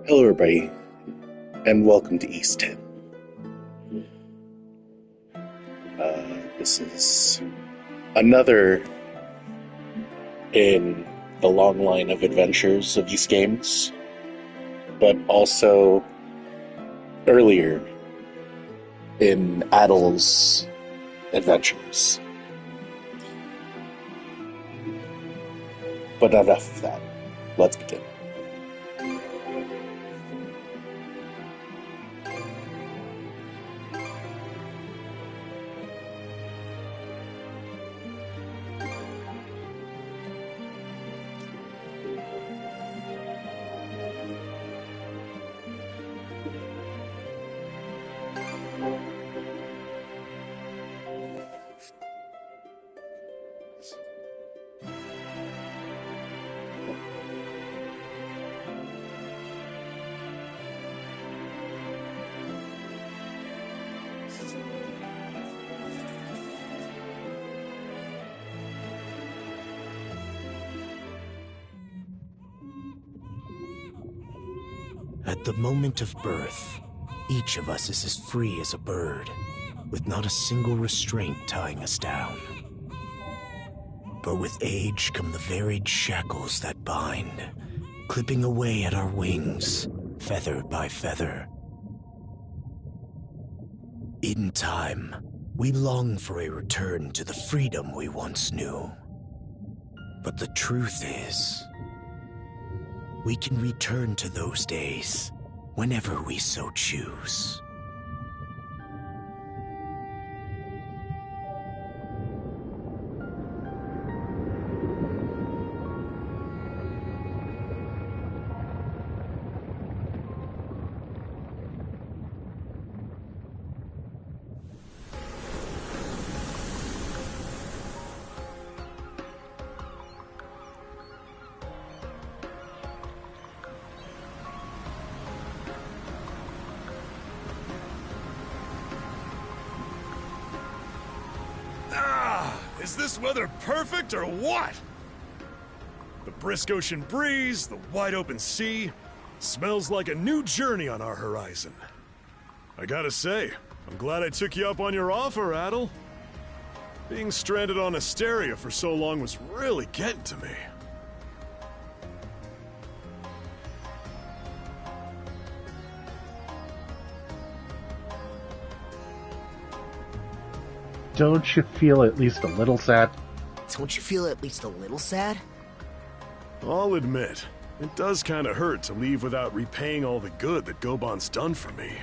Hello, everybody, and welcome to East 10. This is another in the long line of adventures of these games, but also earlier in Adel's adventures. But enough of that. Let's begin. At the moment of birth, each of us is as free as a bird, with not a single restraint tying us down. But with age come the varied shackles that bind, clipping away at our wings, feather by feather. In time, we long for a return to the freedom we once knew. But the truth is, we can return to those days whenever we so choose. Is this weather perfect or what? The brisk ocean breeze, the wide open sea, smells like a new journey on our horizon. I gotta say, I'm glad I took you up on your offer, Adel. Being stranded on Asteria for so long was really getting to me. Don't you feel at least a little sad? Don't you feel at least a little sad? I'll admit, it does kinda hurt to leave without repaying all the good that Goban's done for me.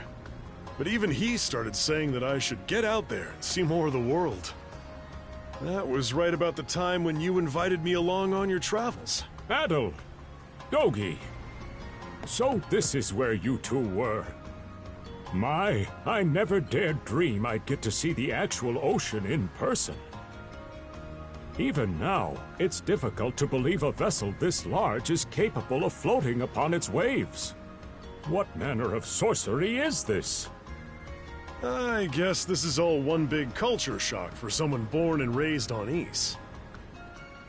But even he started saying that I should get out there and see more of the world. That was right about the time when you invited me along on your travels. Adel! Dogi! So this is where you two were. I never dared dream I'd get to see the actual ocean in person. Even now, it's difficult to believe a vessel this large is capable of floating upon its waves. What manner of sorcery is this? I guess this is all one big culture shock for someone born and raised on Ys.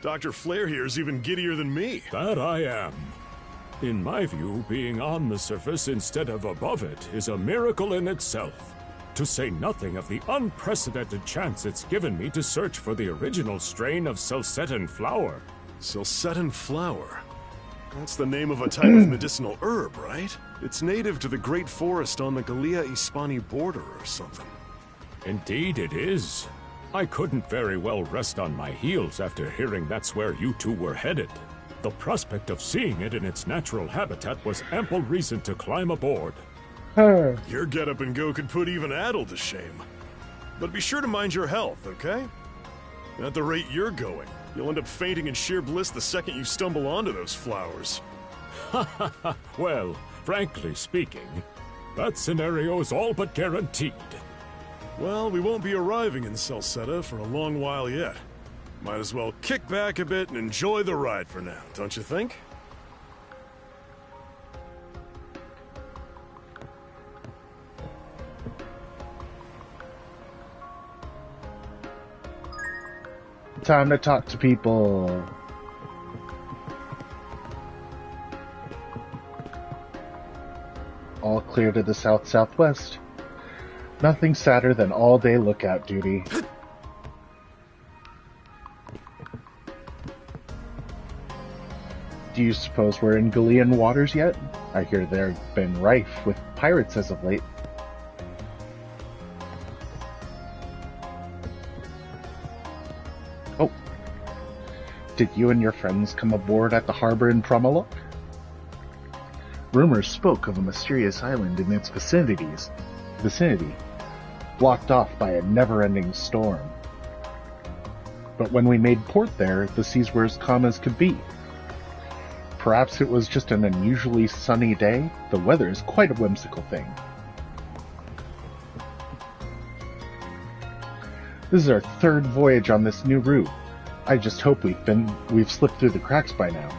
Dr. Flair here's even giddier than me. That I am. In my view, being on the surface instead of above it is a miracle in itself. To say nothing of the unprecedented chance it's given me to search for the original strain of Selcetan flower. Selcetan flower? That's the name of a type of medicinal herb, right? It's native to the Great Forest on the Gallia-Hispani border or something. Indeed it is. I couldn't very well rest on my heels after hearing that's where you two were headed. The prospect of seeing it in its natural habitat was ample reason to climb aboard. Your get-up and go could put even Adel to shame. But be sure to mind your health, okay? At the rate you're going, you'll end up fainting in sheer bliss the second you stumble onto those flowers. Well, frankly speaking, that scenario's all but guaranteed. Well, we won't be arriving in Celceta for a long while yet. Might as well kick back a bit and enjoy the ride for now, don't you think? Time to talk to people. All clear to the south-southwest. Nothing sadder than all-day lookout duty. Do you suppose we're in Galean waters yet? I hear they've been rife with pirates as of late. Oh. Did you and your friends come aboard at the harbor in Promalok? Rumors spoke of a mysterious island in its vicinity, blocked off by a never-ending storm. But when we made port there, the seas were as calm as could be. Perhaps it was just an unusually sunny day. The weather is quite a whimsical thing. This is our third voyage on this new route. I just hope we've slipped through the cracks by now.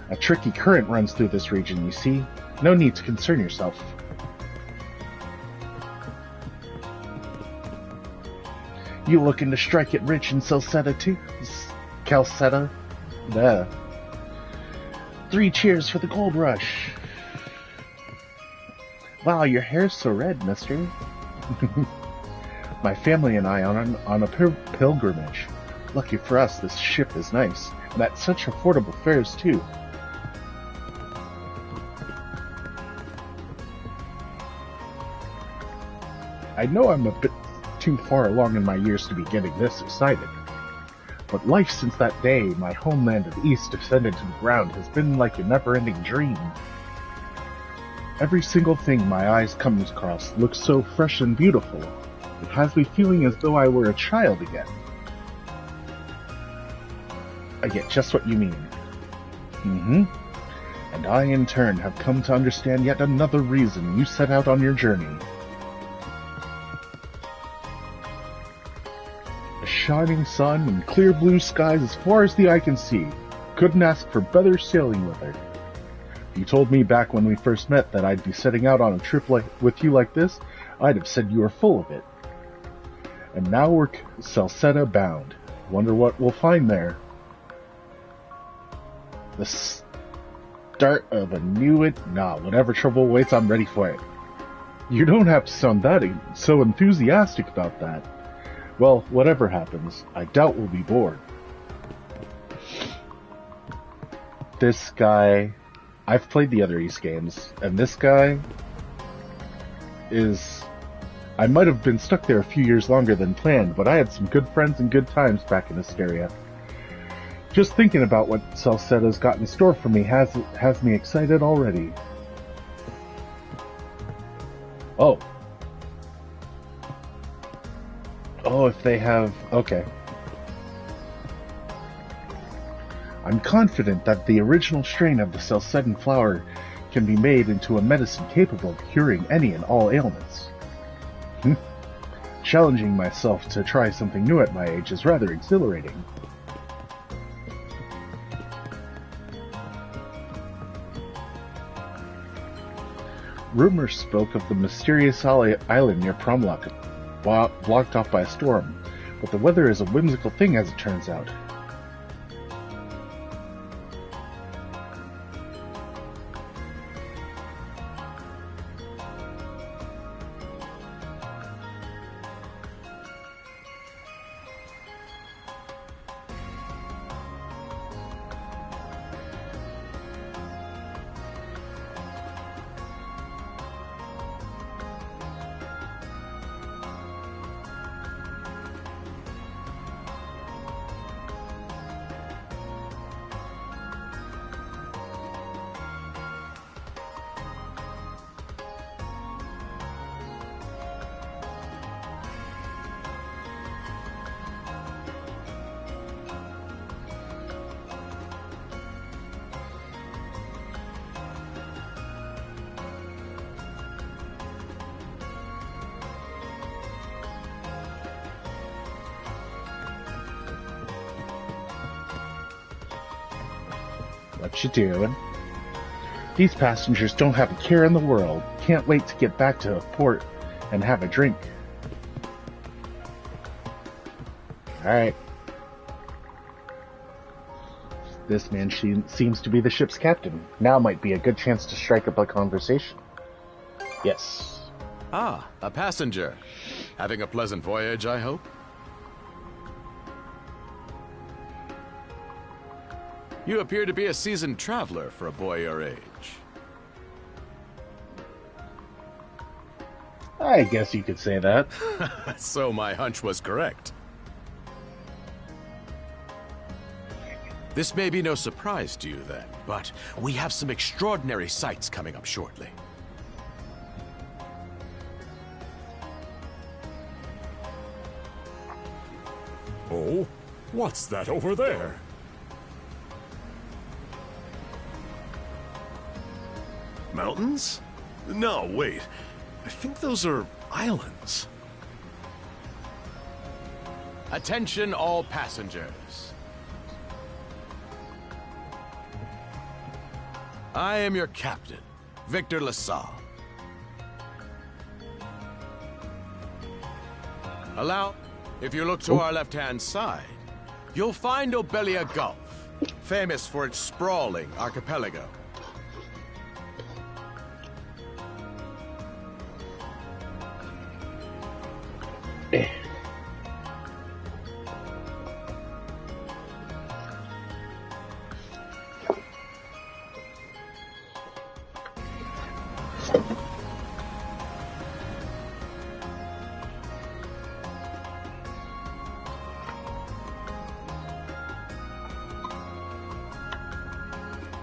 A tricky current runs through this region, you see. No need to concern yourself. You looking to strike it rich in Calceta too? Calceta? Duh. 3 cheers for the gold rush. Wow, your hair's so red, mister. My family and I on a pilgrimage. Lucky for us, this ship is nice. And at such affordable fares, too. I know I'm a bit too far along in my years to be getting this excited. But life since that day my homeland of the East descended to the ground has been like a never-ending dream. Every single thing my eyes come across looks so fresh and beautiful. It has me feeling as though I were a child again. I get just what you mean. And I, in turn, have come to understand yet another reason you set out on your journey. A shining sun and clear blue skies as far as the eye can see. Couldn't ask for better sailing weather. If you told me back when we first met that I'd be setting out on a trip with you like this, I'd have said you were full of it. And now we're Calceta bound. Wonder what we'll find there. The start of a whatever trouble waits, I'm ready for it. You don't have to sound so enthusiastic about that. Well, whatever happens, I doubt we'll be bored. This guy... I've played the other Ys games, and this guy is... I might have been stuck there a few years longer than planned, but I had some good friends and good times back in Asteria. Just thinking about what Calceta's got in store for me has me excited already. Oh, if they have... Okay. I'm confident that the original strain of the Calcetan flower can be made into a medicine capable of curing any and all ailments. Challenging myself to try something new at my age is rather exhilarating. Rumors spoke of the mysterious island near Promlock, blocked off by a storm, but the weather is a whimsical thing as it turns out. What you doing? These passengers don't have a care in the world. Can't wait to get back to port and have a drink. Alright. This man seems to be the ship's captain. Now might be a good chance to strike up a conversation. Yes. Ah, a passenger. Having a pleasant voyage, I hope? You appear to be a seasoned traveler for a boy your age. I guess you could say that. So my hunch was correct. This may be no surprise to you then, but we have some extraordinary sights coming up shortly. Oh, what's that over there? Mountains? No, wait. I think those are islands. Attention all passengers. I am your captain, Victor LaSalle. If you look to our left-hand side, you'll find Obelia Gulf, famous for its sprawling archipelago.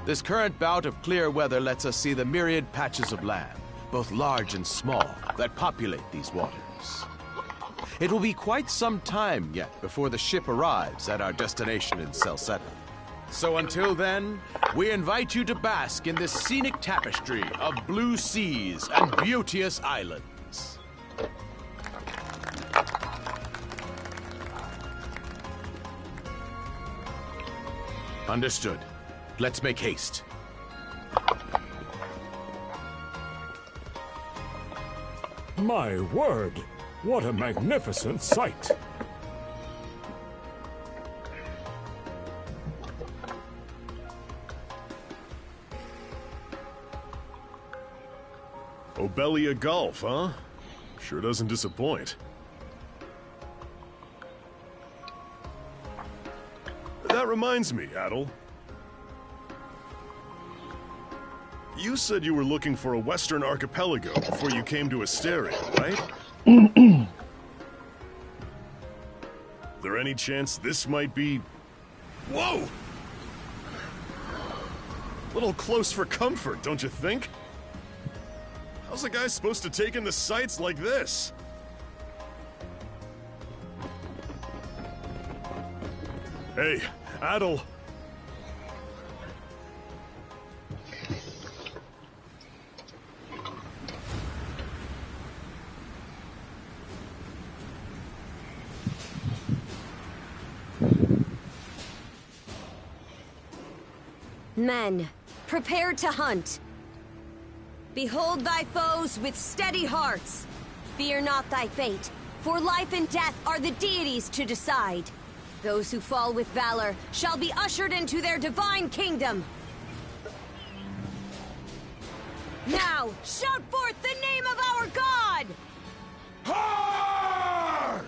This current bout of clear weather lets us see the myriad patches of land, both large and small, that populate these waters. It will be quite some time yet before the ship arrives at our destination in Celceta. So until then, we invite you to bask in this scenic tapestry of blue seas and beauteous islands. Understood. Let's make haste. My word, what a magnificent sight! Obelia Gulf, huh? Sure doesn't disappoint. That reminds me, Adel. You said you were looking for a western archipelago before you came to Asteria, right? There any chance this might be... Whoa! Little close for comfort, don't you think? How's a guy supposed to take in the sights like this? Hey, Adel. Men, prepare to hunt. Behold thy foes with steady hearts. Fear not thy fate, for life and death are the deities to decide. Those who fall with valor shall be ushered into their divine kingdom. Now, shout forth the name of our god! Har!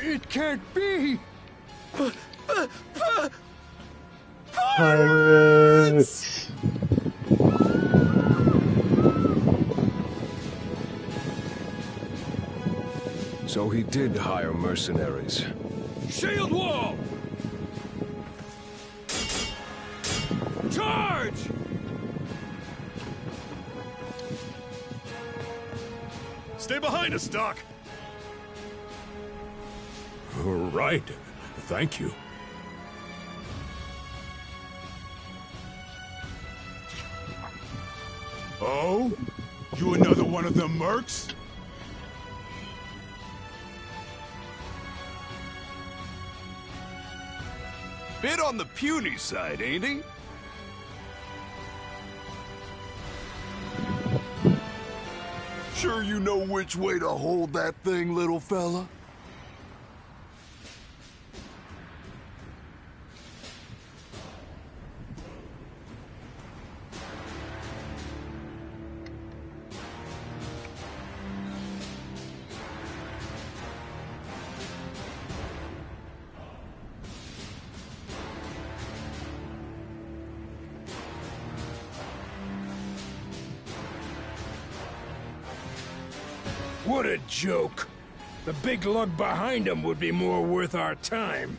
It can't be! Pirates! So he did hire mercenaries. Shield wall! Charge! Stay behind us, Doc. Right. Thank you. Oh? You another one of them mercs? Bit on the puny side, ain't he? Sure you know which way to hold that thing, little fella? What a joke. The big lug behind him would be more worth our time.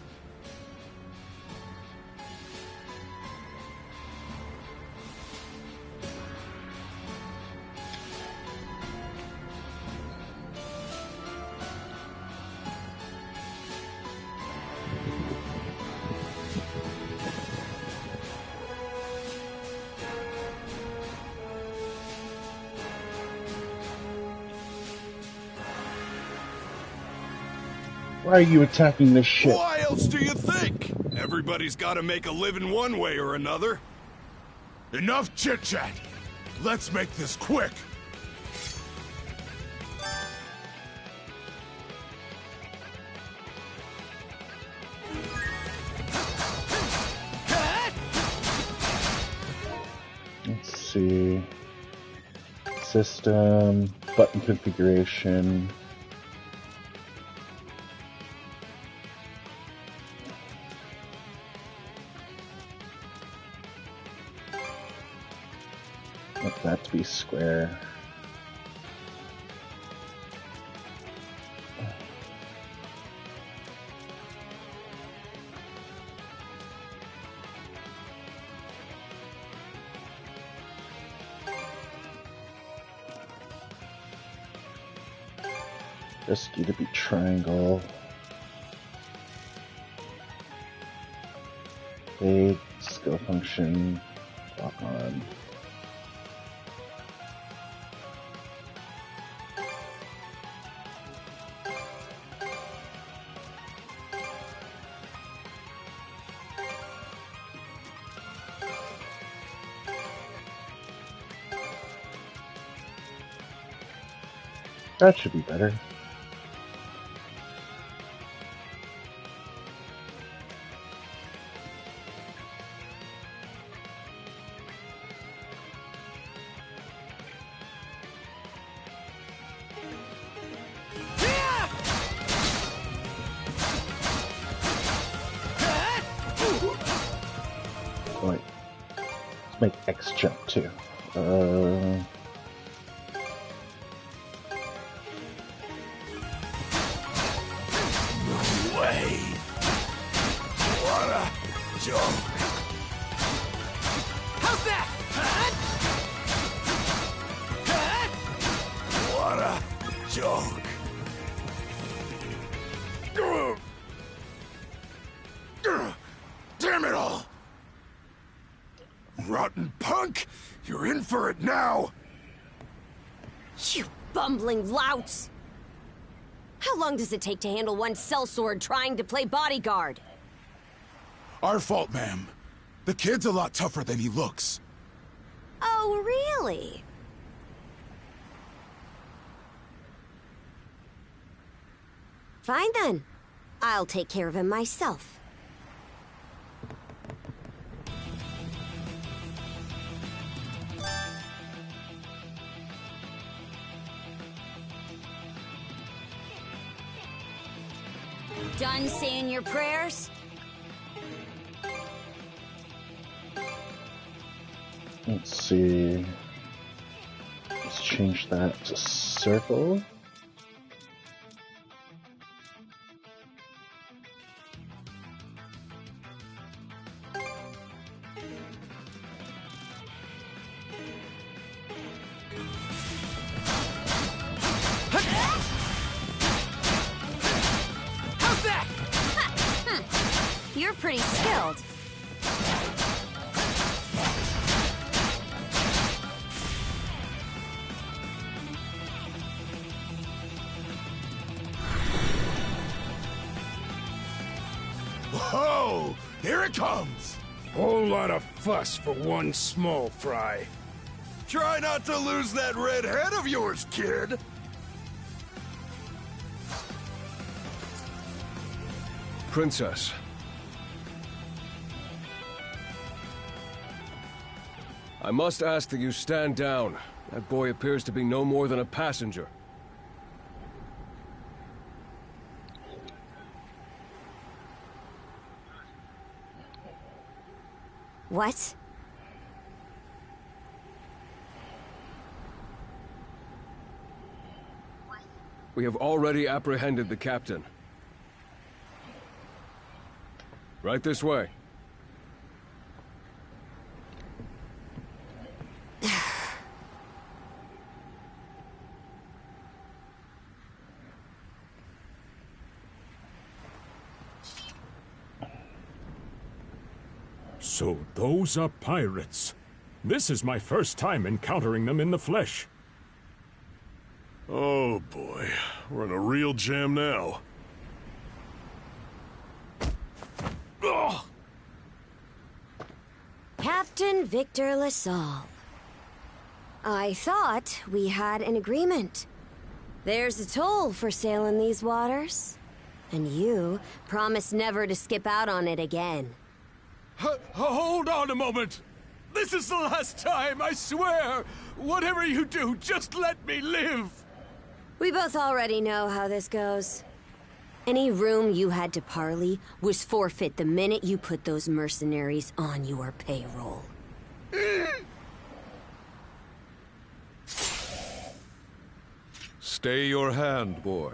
Why are you attacking this ship? Why else do you think? Everybody's got to make a living one way or another. Enough chit-chat. Let's make this quick. Let's see. System, button configuration. Want that to be square. Rescue to be triangle. Fade, skill function, lock on. That should be better. Wait. Let's make X jump too. Way. What a joke. How's that? What a joke. Damn it all. Rotten punk! You're in for it now! You bumbling louts! How long does it take to handle one sellsword trying to play bodyguard? Our fault, ma'am. The kid's a lot tougher than he looks. Oh, really? Fine then. I'll take care of him myself. Done saying your prayers? Let's see. Let's change that to circle. How's that? You're pretty skilled. Whoa! Here it comes! Whole lot of fuss for one small fry. Try not to lose that red head of yours, kid! Princess. I must ask that you stand down. That boy appears to be no more than a passenger. What? We have already apprehended the captain. Right this way. So those are pirates. This is my first time encountering them in the flesh. Oh boy, we're in a real jam now. Ugh. Captain Victor LaSalle. I thought we had an agreement. There's a toll for sailing these waters. And you promised never to skip out on it again. Hold on a moment! This is the last time, I swear! Whatever you do, just let me live! We both already know how this goes. Any room you had to parley was forfeit the minute you put those mercenaries on your payroll. Stay your hand, boy.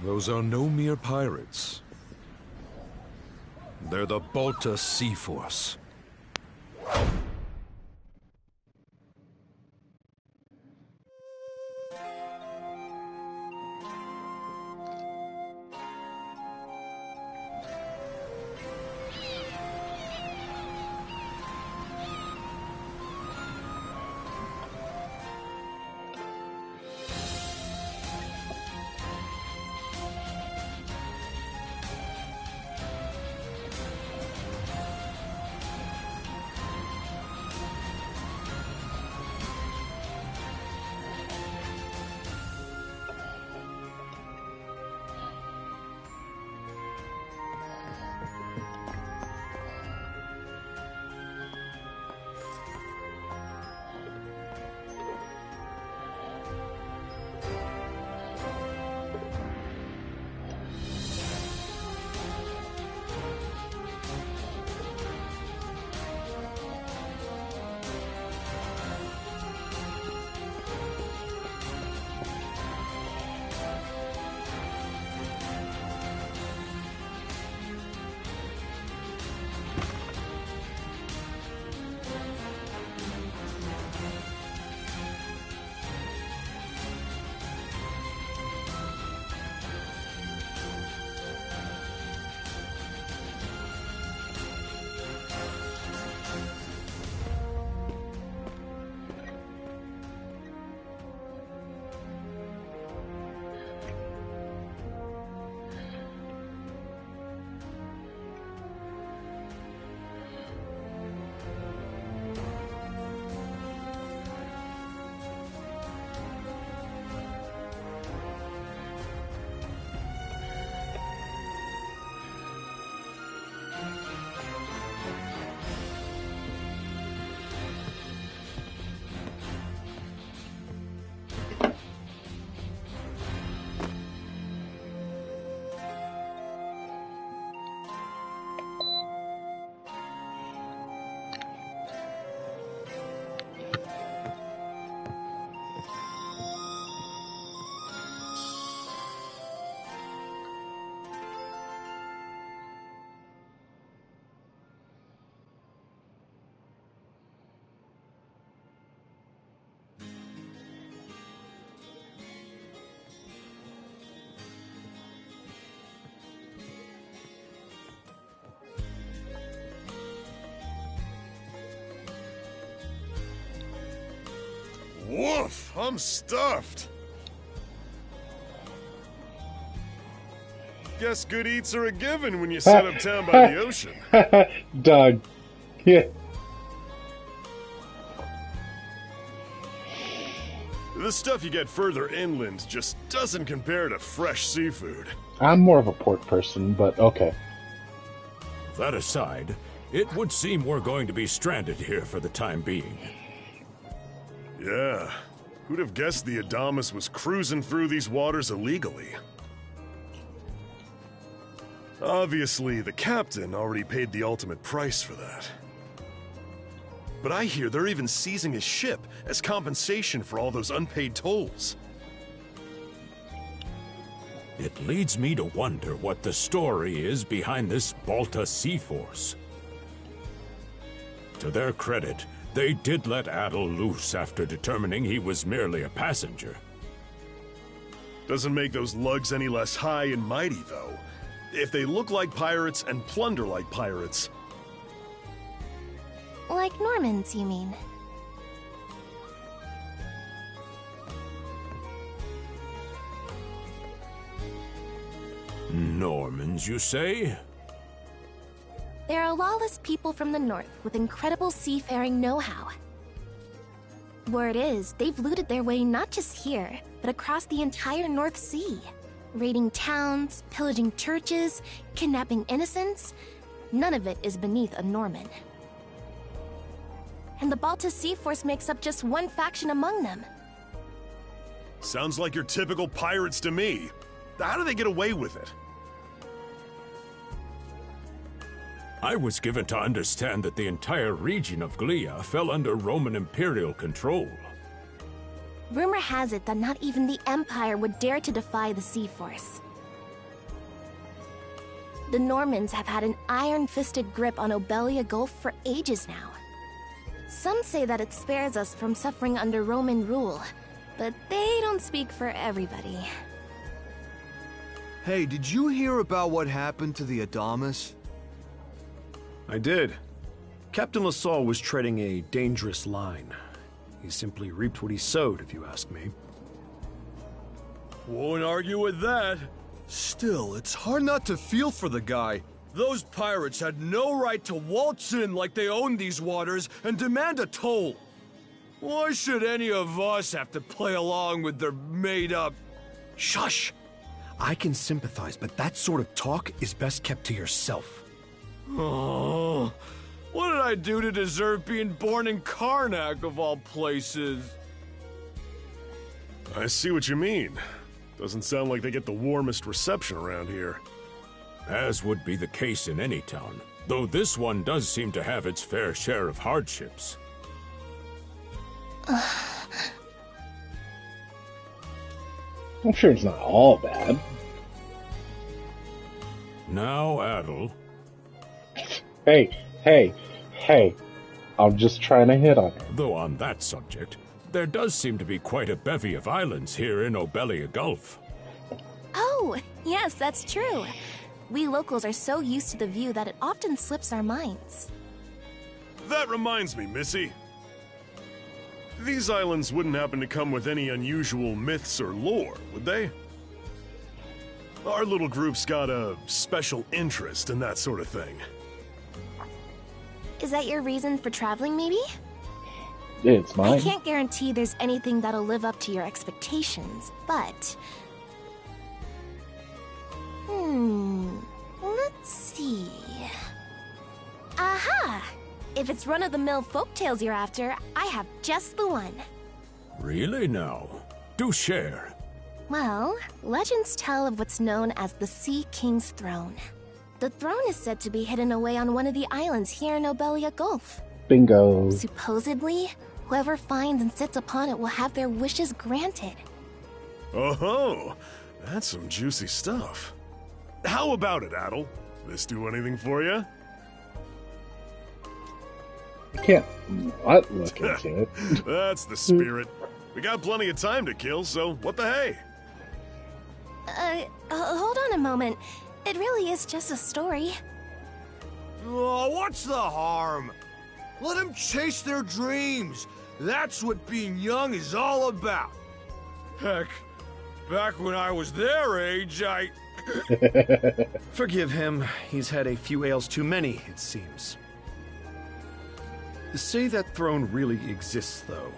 Those are no mere pirates. They're the Balta Sea Force. Woof! I'm stuffed. Guess good eats are a given when you set up town by the ocean. Doug. Yeah. The stuff you get further inland just doesn't compare to fresh seafood. I'm more of a pork person, but okay. That aside, it would seem we're going to be stranded here for the time being. Yeah. Who'd have guessed the Adamas was cruising through these waters illegally? Obviously, the captain already paid the ultimate price for that. But I hear they're even seizing his ship as compensation for all those unpaid tolls. It leads me to wonder what the story is behind this Balta Sea Force. To their credit, they did let Adel loose after determining he was merely a passenger. Doesn't make those lugs any less high and mighty, though. If they look like pirates and plunder like pirates... Like Normans, you mean? Normans, you say? They're a lawless people from the north with incredible seafaring know-how. Word is, they've looted their way not just here, but across the entire North Sea. Raiding towns, pillaging churches, kidnapping innocents. None of it is beneath a Norman. And the Balta Sea Force makes up just one faction among them. Sounds like your typical pirates to me. How do they get away with it? I was given to understand that the entire region of Glia fell under Roman imperial control. Rumor has it that not even the Empire would dare to defy the Sea Force. The Normans have had an iron-fisted grip on Obelia Gulf for ages now. Some say that it spares us from suffering under Roman rule, but they don't speak for everybody. Hey, did you hear about what happened to the Adamas? I did. Captain LaSalle was treading a dangerous line. He simply reaped what he sowed, if you ask me. Won't argue with that. Still, it's hard not to feel for the guy. Those pirates had no right to waltz in like they owned these waters and demand a toll. Why should any of us have to play along with their made-up... Shush! I can sympathize, but that sort of talk is best kept to yourself. Oh, what did I do to deserve being born in Karnak, of all places? I see what you mean. Doesn't sound like they get the warmest reception around here. As would be the case in any town, though this one does seem to have its fair share of hardships. I'm sure it's not all bad. Now, Adel. Hey. I'm just trying to hit on it. Though on that subject, there does seem to be quite a bevy of islands here in Obelia Gulf. Oh, yes, that's true. We locals are so used to the view that it often slips our minds. That reminds me, Missy. These islands wouldn't happen to come with any unusual myths or lore, would they? Our little group's got a special interest in that sort of thing. Is that your reason for traveling, maybe? It's mine. I can't guarantee there's anything that'll live up to your expectations, but... let's see... Aha! If it's run-of-the-mill folktales you're after, I have just the one. Really now? Do share. Well, legends tell of what's known as the Sea King's Throne. The throne is said to be hidden away on one of the islands here in Obelia Gulf. Bingo. Supposedly, whoever finds and sits upon it will have their wishes granted. Oh-ho! That's some juicy stuff. How about it, Adel? This do anything for you? I can't not look into it. That's the spirit. We got plenty of time to kill, so what the hey? Hold on a moment. It really is just a story. Oh, what's the harm? Let them chase their dreams. That's what being young is all about. Heck, back when I was their age, I... Forgive him. He's had a few ales too many, it seems. Say that throne really exists, though.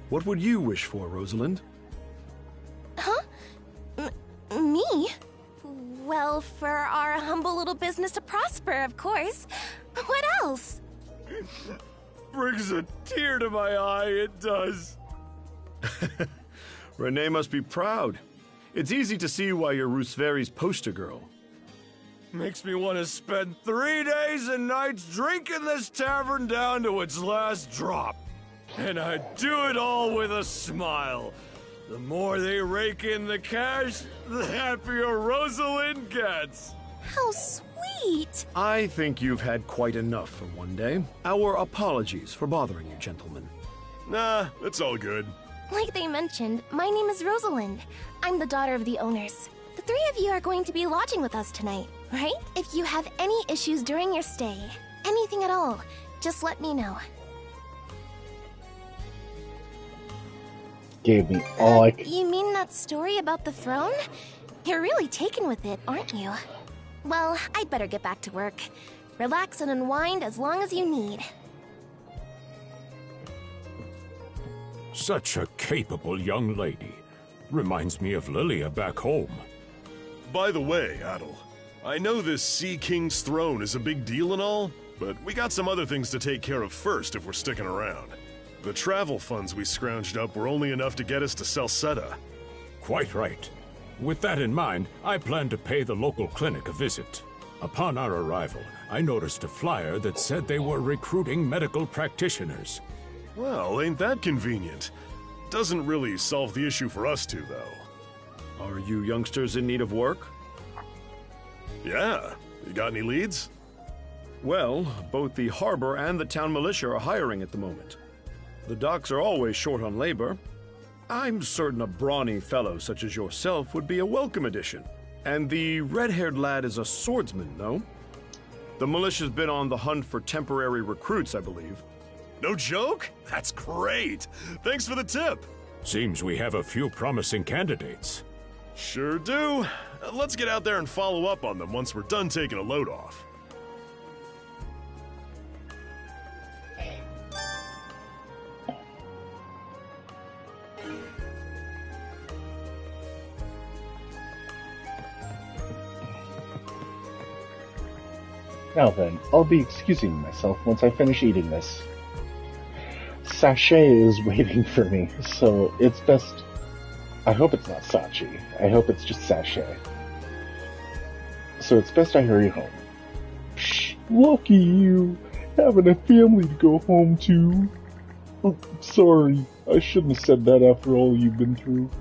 What would you wish for, Rosalind? Huh? Me? Well, for our humble little business to prosper, of course. What else? Brings a tear to my eye, it does. Renee must be proud. It's easy to see why you're Rooseveri's poster girl. Makes me want to spend 3 days and nights drinking this tavern down to its last drop. And I do it all with a smile. The more they rake in the cash, the happier Rosalind gets. How sweet! I think you've had quite enough for one day. Our apologies for bothering you, gentlemen. Nah, it's all good. Like they mentioned, my name is Rosalind. I'm the daughter of the owners. The three of you are going to be lodging with us tonight, right? If you have any issues during your stay, anything at all, just let me know. Gave me all I could. You mean that story about the throne? You're really taken with it, aren't you? Well, I'd better get back to work. Relax and unwind as long as you need. Such a capable young lady. Reminds me of Lilia back home. By the way, Adel, I know this Sea King's throne is a big deal and all, but we got some other things to take care of first if we're sticking around. The travel funds we scrounged up were only enough to get us to Salsetta. Quite right. With that in mind, I plan to pay the local clinic a visit. Upon our arrival, I noticed a flyer that said they were recruiting medical practitioners. Well, ain't that convenient? Doesn't really solve the issue for us two, though. Are you youngsters in need of work? Yeah. You got any leads? Well, both the harbor and the town militia are hiring at the moment. The docks are always short on labor. I'm certain a brawny fellow such as yourself would be a welcome addition. And the red-haired lad is a swordsman, no? The militia's been on the hunt for temporary recruits, I believe. No joke? That's great! Thanks for the tip! Seems we have a few promising candidates. Sure do. Let's get out there and follow up on them once we're done taking a load off. Now then, I'll be excusing myself once I finish eating this. Sachet is waiting for me, so it's best... I hope it's not Sachi. I hope it's just Sachet. So it's best I hurry home. Psh, lucky you, having a family to go home to. Oh, sorry, I shouldn't have said that after all you've been through.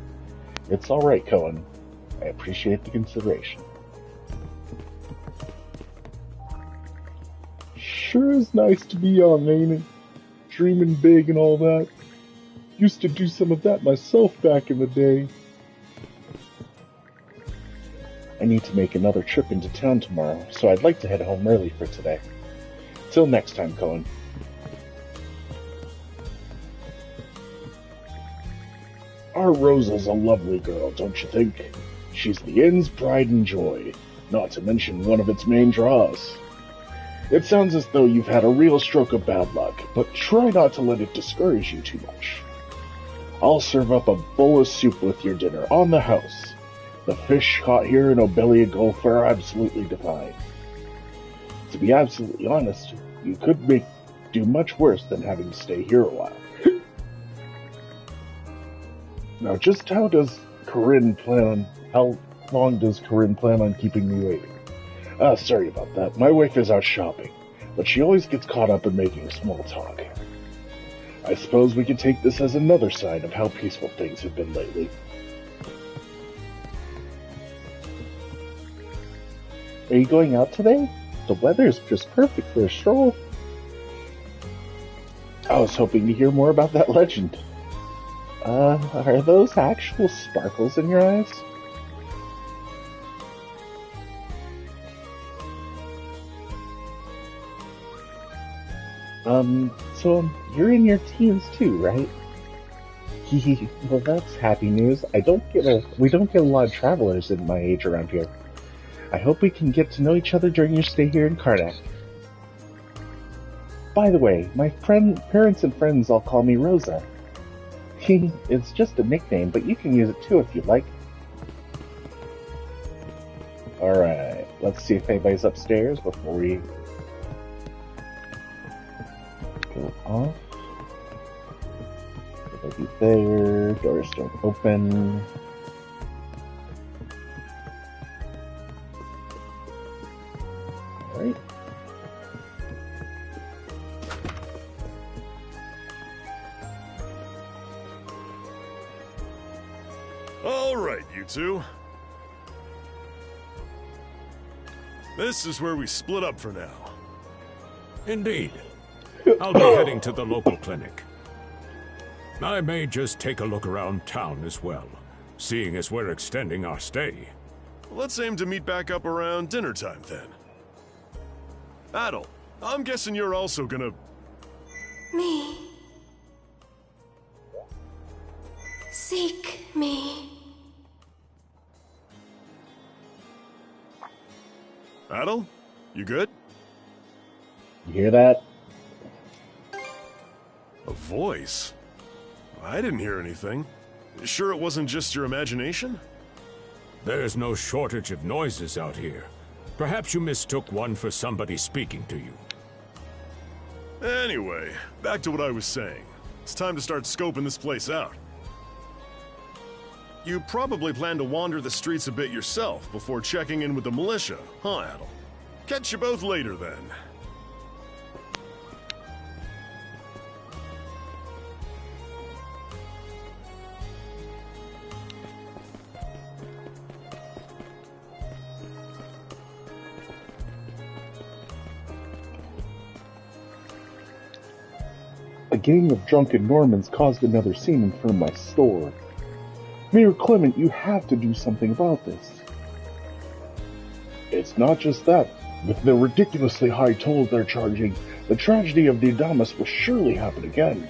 It's alright, Cohen. I appreciate the consideration. Sure is nice to be young, ain't it? Dreaming big and all that. Used to do some of that myself back in the day. I need to make another trip into town tomorrow, so I'd like to head home early for today. Till next time, Cohen. Our Rosa's a lovely girl, don't you think? She's the inn's pride and joy, not to mention one of its main draws. It sounds as though you've had a real stroke of bad luck, but try not to let it discourage you too much. I'll serve up a bowl of soup with your dinner on the house. The fish caught here in Obelia Gulf are absolutely divine. To be absolutely honest, you could do much worse than having to stay here a while. Now, just how long does Corinne plan on keeping me waiting? Sorry about that. My wife is out shopping, but she always gets caught up in making small talk. I suppose we could take this as another sign of how peaceful things have been lately. Are you going out today? The weather's just perfect for a stroll. I was hoping to hear more about that legend. Are those actual sparkles in your eyes? So you're in your teens too, right? Well, that's happy news. We don't get a lot of travelers in my age around here. I hope we can get to know each other during your stay here in Karnak. By the way, my parents and friends all call me Rosa. It's just a nickname, but you can use it too if you'd like. Alright, let's see if anybody's upstairs before we go off. They'll be there. Doors don't open. Alright. you two. This is where we split up for now. Indeed. I'll be heading to the local clinic. I may just take a look around town as well, seeing as we're extending our stay. Let's aim to meet back up around dinner time then. Adel, I'm guessing you're also gonna... Me. Seek me. Adel, you good? You hear that? A voice? I didn't hear anything. Sure it wasn't just your imagination? There's no shortage of noises out here. Perhaps you mistook one for somebody speaking to you. Anyway, back to what I was saying. It's time to start scoping this place out. You probably plan to wander the streets a bit yourself before checking in with the militia, huh, Adel? Catch you both later, then. A gang of drunken Normans caused another scene in front of my store. Mayor Clement, you have to do something about this. It's not just that. With the ridiculously high tolls they're charging, the tragedy of the Adamus will surely happen again.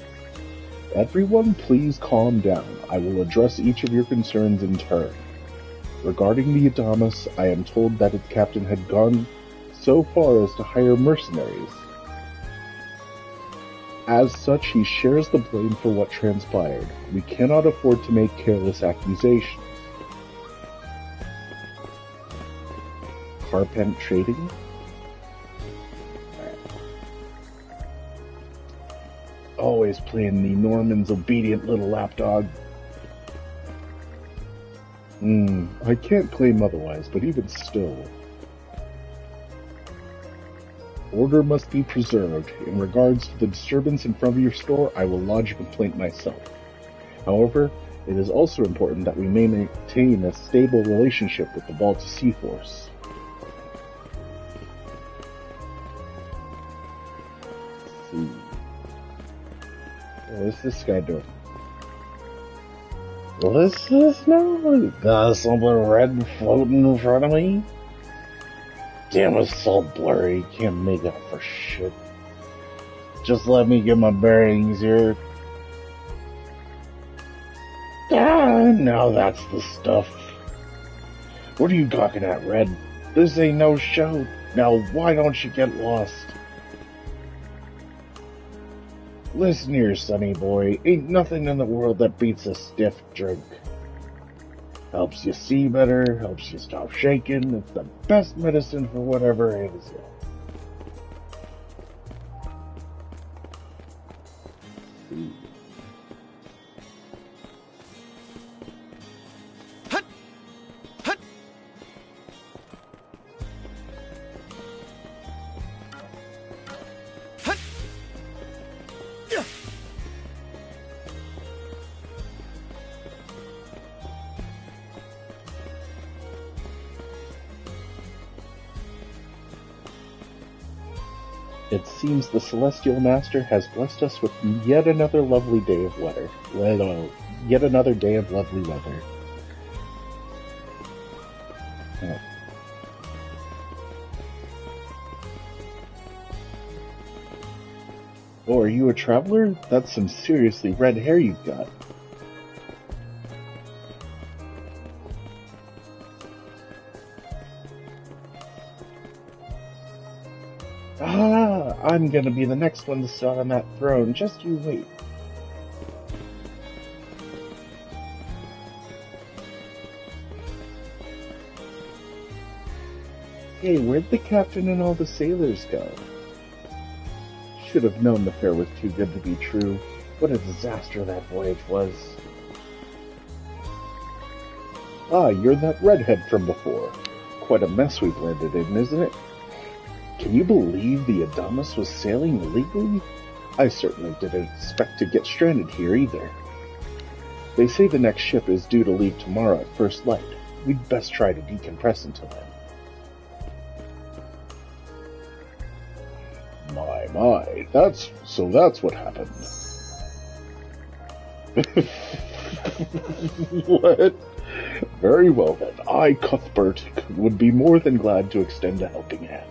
Everyone, please calm down. I will address each of your concerns in turn. Regarding the Adamus, I am told that its captain had gone so far as to hire mercenaries. As such, he shares the blame for what transpired. We cannot afford to make careless accusations. Carpent trading? Always playing the Norman's obedient little lapdog. I can't claim otherwise, but even still. Order must be preserved. In regards to the disturbance in front of your store, I will lodge a complaint myself. However, it is also important that we maintain a stable relationship with the Baltic Sea Force. Let's see. What's this guy doing? What's this now? Got something red floating in front of me? Damn, it's so blurry, can't make out for shit. Just let me get my bearings here. Now that's the stuff. What are you gawking at, Red? This ain't no show. Now why don't you get lost? Listen here, sonny boy. Ain't nothing in the world that beats a stiff drink. Helps you see better, helps you stop shaking. It's the best medicine for whatever ails you. It seems the Celestial Master has blessed us with yet another lovely day of weather. Yet another day of lovely weather. Oh, are you a traveler? That's some seriously red hair you've got. I'm gonna be the next one to sit on that throne, just you wait. Hey, where'd the captain and all the sailors go? Should have known the fare was too good to be true. What a disaster that voyage was. Ah, you're that redhead from before. Quite a mess we've landed in, isn't it? Can you believe the Adamus was sailing illegally? I certainly didn't expect to get stranded here either. They say the next ship is due to leave tomorrow at first light. We'd best try to decompress until then. My, that's what happened. What? Very well then, I, Cuthbert, would be more than glad to extend a helping hand.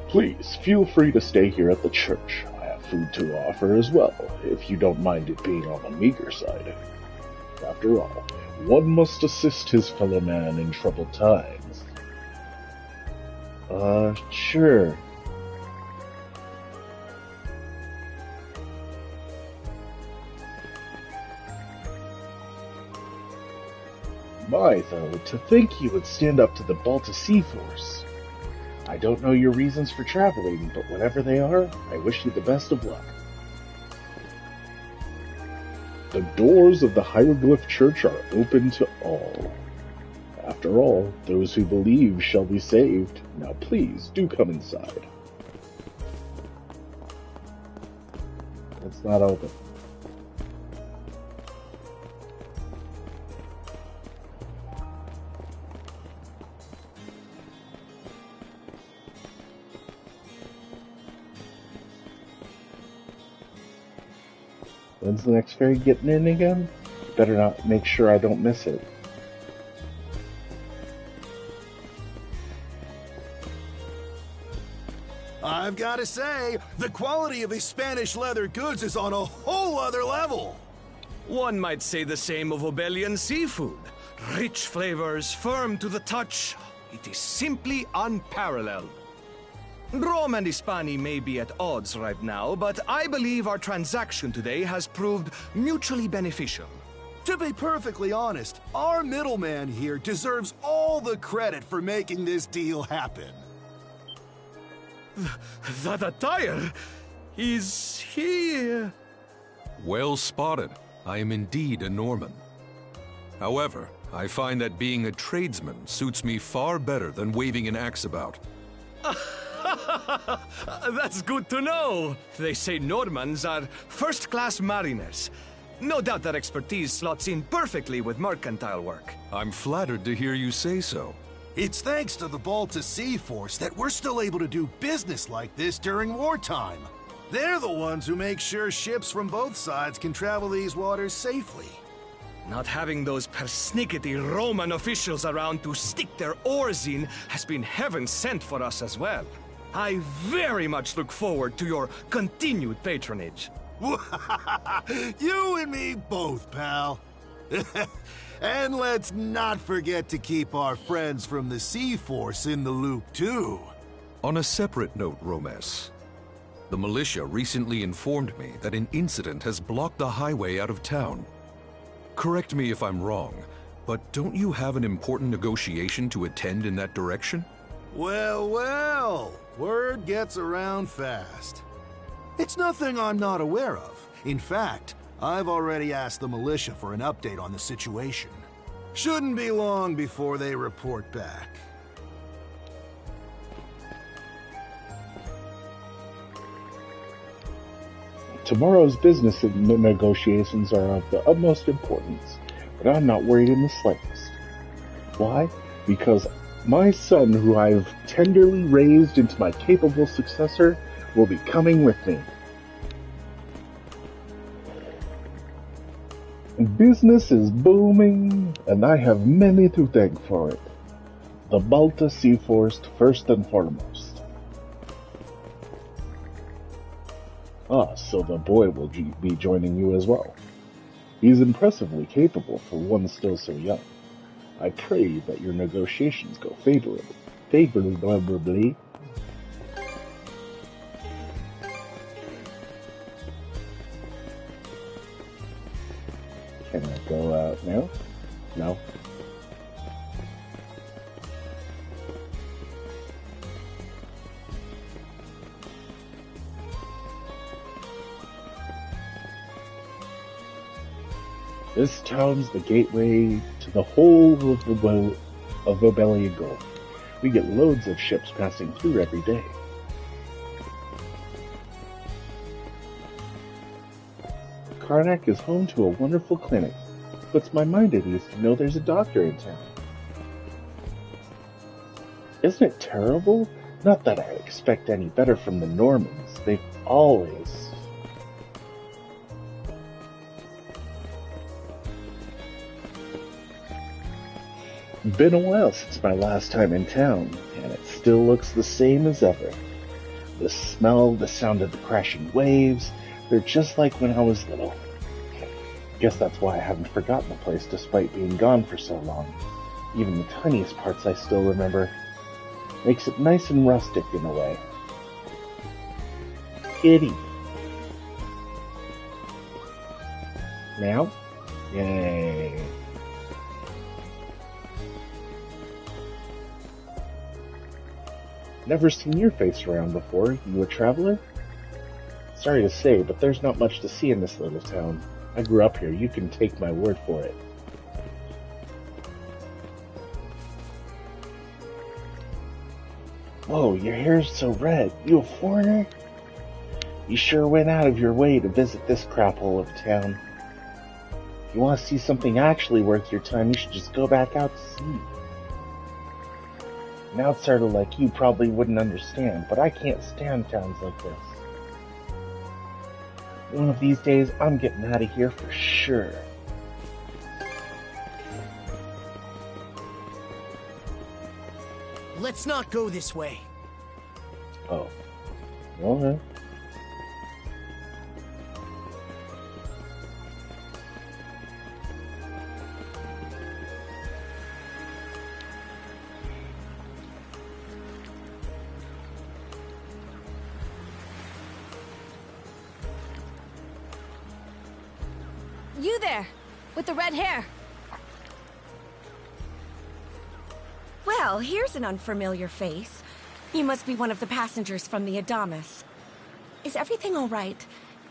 Please, feel free to stay here at the church. I have food to offer as well, if you don't mind it being on the meager side. After all, one must assist his fellow man in troubled times. Sure. My, though, to think you would stand up to the Balta Sea Force. I don't know your reasons for traveling, but whatever they are, I wish you the best of luck. The doors of the Hieroglyph Church are open to all. After all, those who believe shall be saved. Now please, do come inside. It's not open. When's the next ferry getting in again? Better not make sure I don't miss it. I've got to say, the quality of these Spanish leather goods is on a whole other level. One might say the same of Obelian seafood. Rich flavors, firm to the touch. It is simply unparalleled. Rome and Hispania may be at odds right now, but I believe our transaction today has proved mutually beneficial. To be perfectly honest, our middleman here deserves all the credit for making this deal happen. That attire is here. Well spotted. I am indeed a Norman. However, I find that being a tradesman suits me far better than waving an axe about. That's good to know. They say Normans are first-class mariners. No doubt that expertise slots in perfectly with mercantile work. I'm flattered to hear you say so. It's thanks to the Balta Sea Force that we're still able to do business like this during wartime. They're the ones who make sure ships from both sides can travel these waters safely. Not having those persnickety Roman officials around to stick their oars in has been heaven sent for us as well. I very much look forward to your continued patronage. You and me both, pal. And let's not forget to keep our friends from the Sea Force in the loop, too. On a separate note, Romes, the militia recently informed me that an incident has blocked the highway out of town. Correct me if I'm wrong, but don't you have an important negotiation to attend in that direction? Well, well, word gets around fast. It's nothing I'm not aware of. In fact, I've already asked the militia for an update on the situation. Shouldn't be long before they report back. Tomorrow's business negotiations are of the utmost importance, but I'm not worried in the slightest. Why? Because my son, who I've tenderly raised into my capable successor, will be coming with me. Business is booming, and I have many to thank for it. The Balta Sea Force first and foremost. So the boy will be joining you as well. He's impressively capable for one still so young. I pray that your negotiations go favorably. Can I go out now? No. This town's the gateway to the whole of Obelian Gulf. We get loads of ships passing through every day. Karnak is home to a wonderful clinic. Puts my mind at ease to know there's a doctor in town. Isn't it terrible? Not that I expect any better from the Normans. They've always... Been a while since my last time in town, and it still looks the same as ever. The smell, the sound of the crashing waves, they're just like when I was little. Guess that's why I haven't forgotten the place despite being gone for so long. Even the tiniest parts I still remember. Makes it nice and rustic in a way. Kitty. Meow? Yay. Never seen your face around before. You a traveler? Sorry to say, but there's not much to see in this little town. I grew up here, you can take my word for it. Whoa, your hair's so red. You a foreigner? You sure went out of your way to visit this crap hole of a town. If you want to see something actually worth your time, you should just go back out to sea. An outsider like you probably wouldn't understand, but I can't stand towns like this. One of these days, I'm getting out of here for sure. Let's not go this way. Oh. Okay. You there, with the red hair. Well, here's an unfamiliar face. You must be one of the passengers from the Adamas. Is everything all right?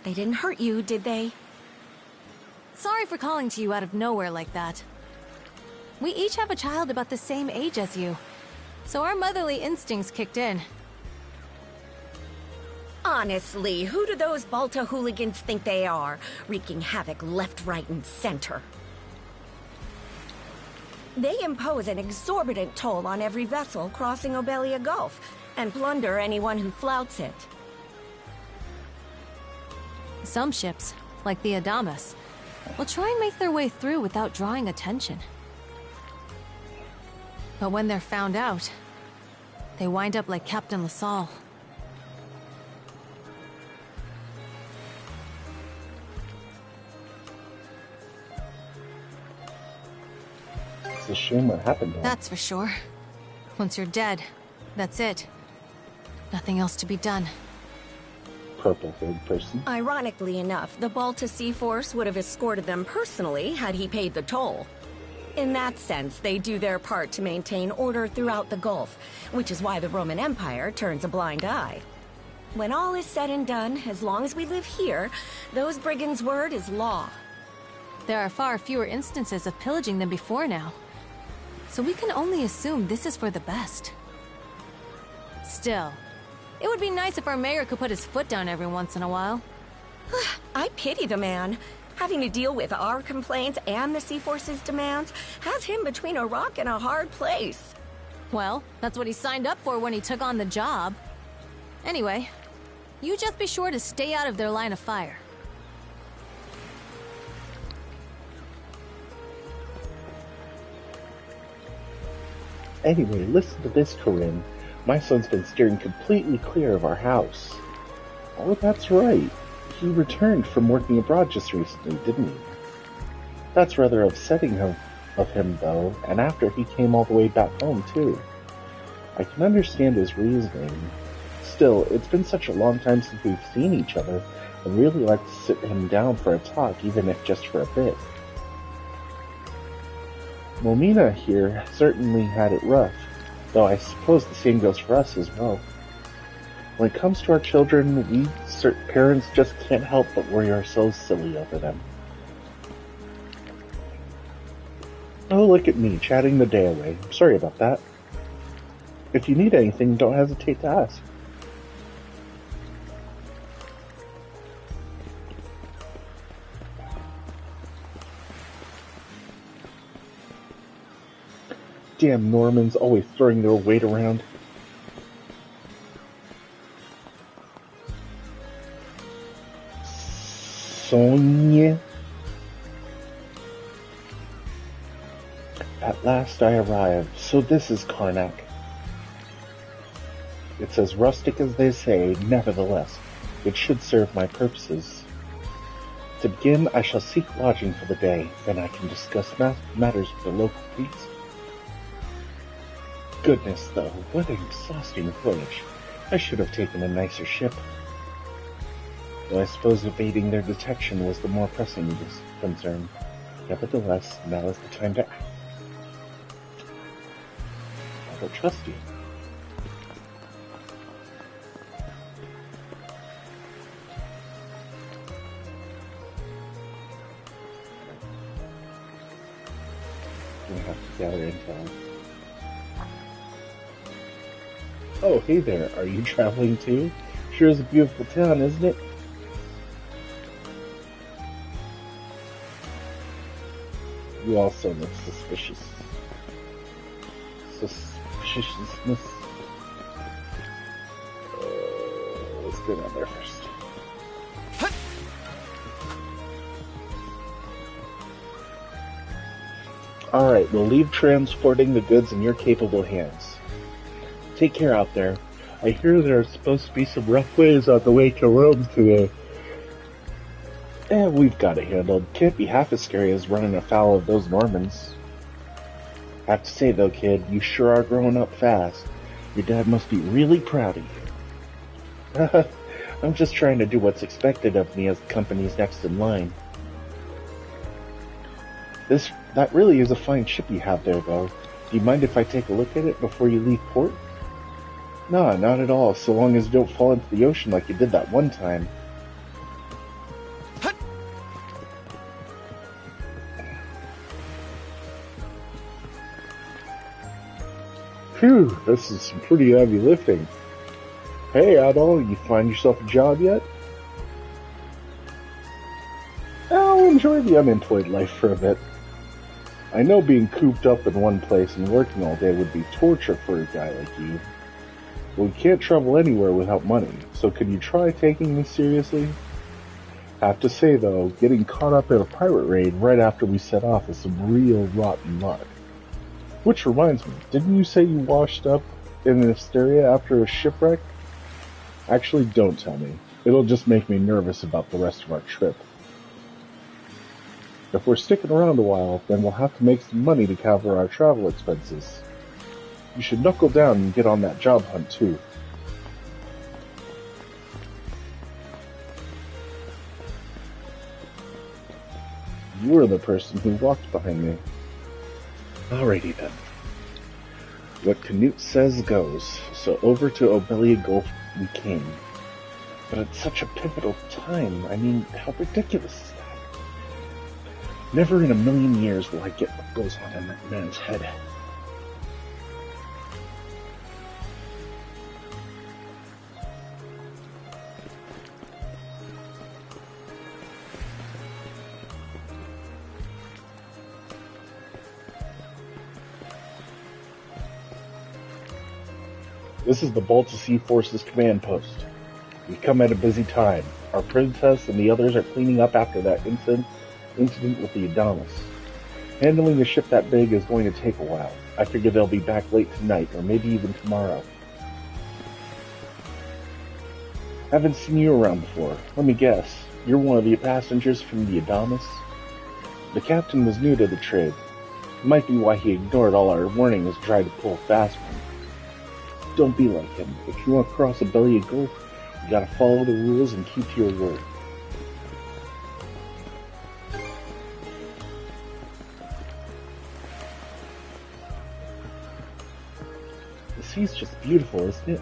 They didn't hurt you, did they? Sorry for calling to you out of nowhere like that. We each have a child about the same age as you, so our motherly instincts kicked in. Honestly, who do those Balta hooligans think they are, wreaking havoc left, right, and center? They impose an exorbitant toll on every vessel crossing Obelia Gulf, and plunder anyone who flouts it. Some ships, like the Adamas, will try and make their way through without drawing attention. But when they're found out, they wind up like Captain LaSalle. It's a shame what happened to him. That's for sure. Once you're dead, that's it. Nothing else to be done. Purple third person. Ironically enough, the Balta Sea Force would have escorted them personally had he paid the toll. In that sense, they do their part to maintain order throughout the Gulf, which is why the Roman Empire turns a blind eye. When all is said and done, as long as we live here, those brigands' word is law. There are far fewer instances of pillaging than before now, so we can only assume this is for the best. Still, it would be nice if our mayor could put his foot down every once in a while. I pity the man. Having to deal with our complaints and the Sea Force's demands has him between a rock and a hard place. Well, that's what he signed up for when he took on the job. Anyway, you just be sure to stay out of their line of fire. Anyway, listen to this, Corinne. My son's been steering completely clear of our house. Oh, that's right. He returned from working abroad just recently, didn't he? That's rather upsetting of him, though, and after he came all the way back home, too. I can understand his reasoning. Still, it's been such a long time since we've seen each other, I'd really like to sit him down for a talk, even if just for a bit. Momina here certainly had it rough, though I suppose the same goes for us as well. When it comes to our children, we parents just can't help but worry ourselves silly over them. Oh, look at me, chatting the day away. Sorry about that. If you need anything, don't hesitate to ask. Damn Normans always throwing their weight around. Sonia. At last I arrive. So this is Karnak. It's as rustic as they say, nevertheless, it should serve my purposes. To begin, I shall seek lodging for the day, then I can discuss matters with the local police. Goodness, though, what an exhausting voyage. I should have taken a nicer ship. Though I suppose evading their detection was the more pressing concern. Nevertheless, now is the time to act. I don't trust you. We have to gather intel. Oh, hey there. Are you traveling too? Sure is a beautiful town, isn't it? You also look suspicious. Suspiciousness. Let's go down there first. Alright, we'll leave transporting the goods in your capable hands. Take care out there. I hear there's supposed to be some rough ways on the way to Rome today. We've got it handled. Can't be half as scary as running afoul of those Normans. Have to say though, kid, you sure are growing up fast. Your dad must be really proud of you. I'm just trying to do what's expected of me as the company's next in line. That really is a fine ship you have there, though. Do you mind if I take a look at it before you leave port? No, not at all, so long as you don't fall into the ocean like you did that one time. Phew, this is some pretty heavy lifting. Hey, Adol, you find yourself a job yet? I'll enjoy the unemployed life for a bit. I know being cooped up in one place and working all day would be torture for a guy like you. But we can't travel anywhere without money, so could you try taking me seriously? Have to say though, getting caught up in a pirate raid right after we set off is some real rotten luck. Which reminds me, didn't you say you washed up in Asteria after a shipwreck? Actually, don't tell me. It'll just make me nervous about the rest of our trip. If we're sticking around a while, then we'll have to make some money to cover our travel expenses. You should knuckle down and get on that job hunt too. You were the person who walked behind me. Alrighty then. What Canute says goes, so over to Obelia Gulf we came. But at such a pivotal time, I mean, how ridiculous is that? Never in a million years will I get what goes on in that man's head. This is the Balta Sea Forces command post. We come at a busy time. Our princess and the others are cleaning up after that incident with the Adonis. Handling a ship that big is going to take a while. I figure they'll be back late tonight, or maybe even tomorrow. Haven't seen you around before. Let me guess. You're one of the passengers from the Adonis? The captain was new to the trade. Might be why he ignored all our warnings and tried to pull a fast one. Don't be like him. If you want to cross Obelia Gulf, you gotta follow the rules and keep to your word. The sea's just beautiful, isn't it?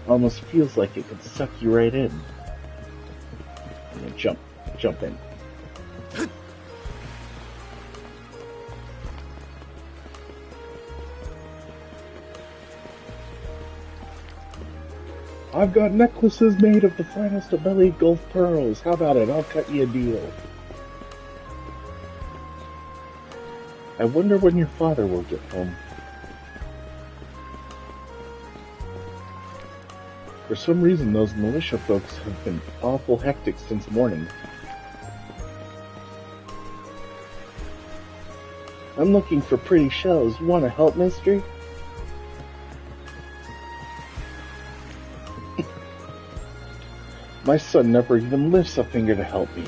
Almost feels like it could suck you right in. And then jump in. I've got necklaces made of the finest Obelia Gulf pearls. How about it? I'll cut you a deal. I wonder when your father will get home. For some reason, those militia folks have been awful hectic since morning. I'm looking for pretty shells. Want to help, mister? My son never even lifts a finger to help me.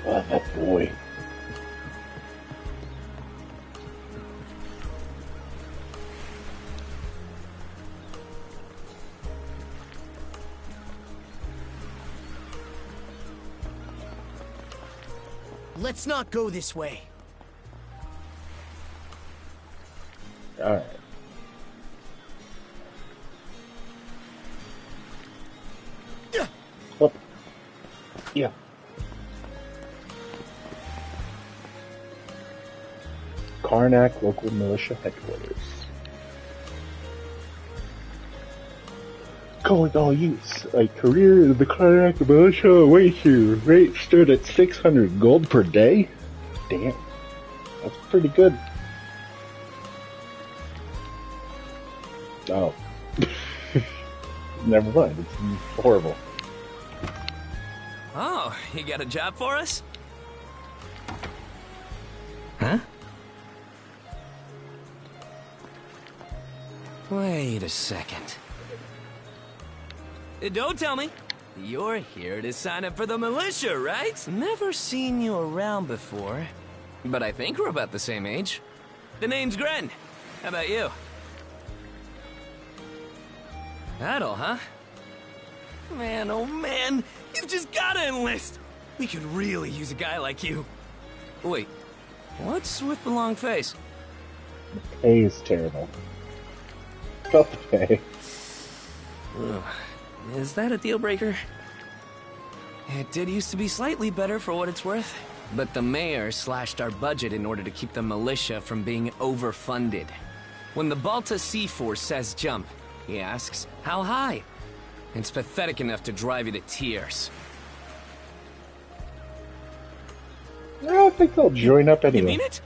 Oh, that boy. Let's not go this way. Alright. Oh. Yeah. Karnak Local Militia Headquarters. Calling all youths, a career in the Karnak Militia awaits you. Rate stood at 600 gold per day? Damn. That's pretty good. Oh. Never mind, it's horrible. Oh, you got a job for us? Huh? Wait a second. Don't tell me. You're here to sign up for the militia, right? Never seen you around before. But I think we're about the same age. The name's Gren. How about you? Adel, huh? Man, oh man, you've just gotta enlist! We could really use a guy like you. Wait, what's with the long face? The pay is terrible. Cut the pay. Ugh. Is that a deal breaker? It did used to be slightly better for what it's worth, but the mayor slashed our budget in order to keep the militia from being overfunded. When the Balta Sea Force says jump, he asks, how high? It's pathetic enough to drive you to tears. I think they'll join up anyway. You mean it?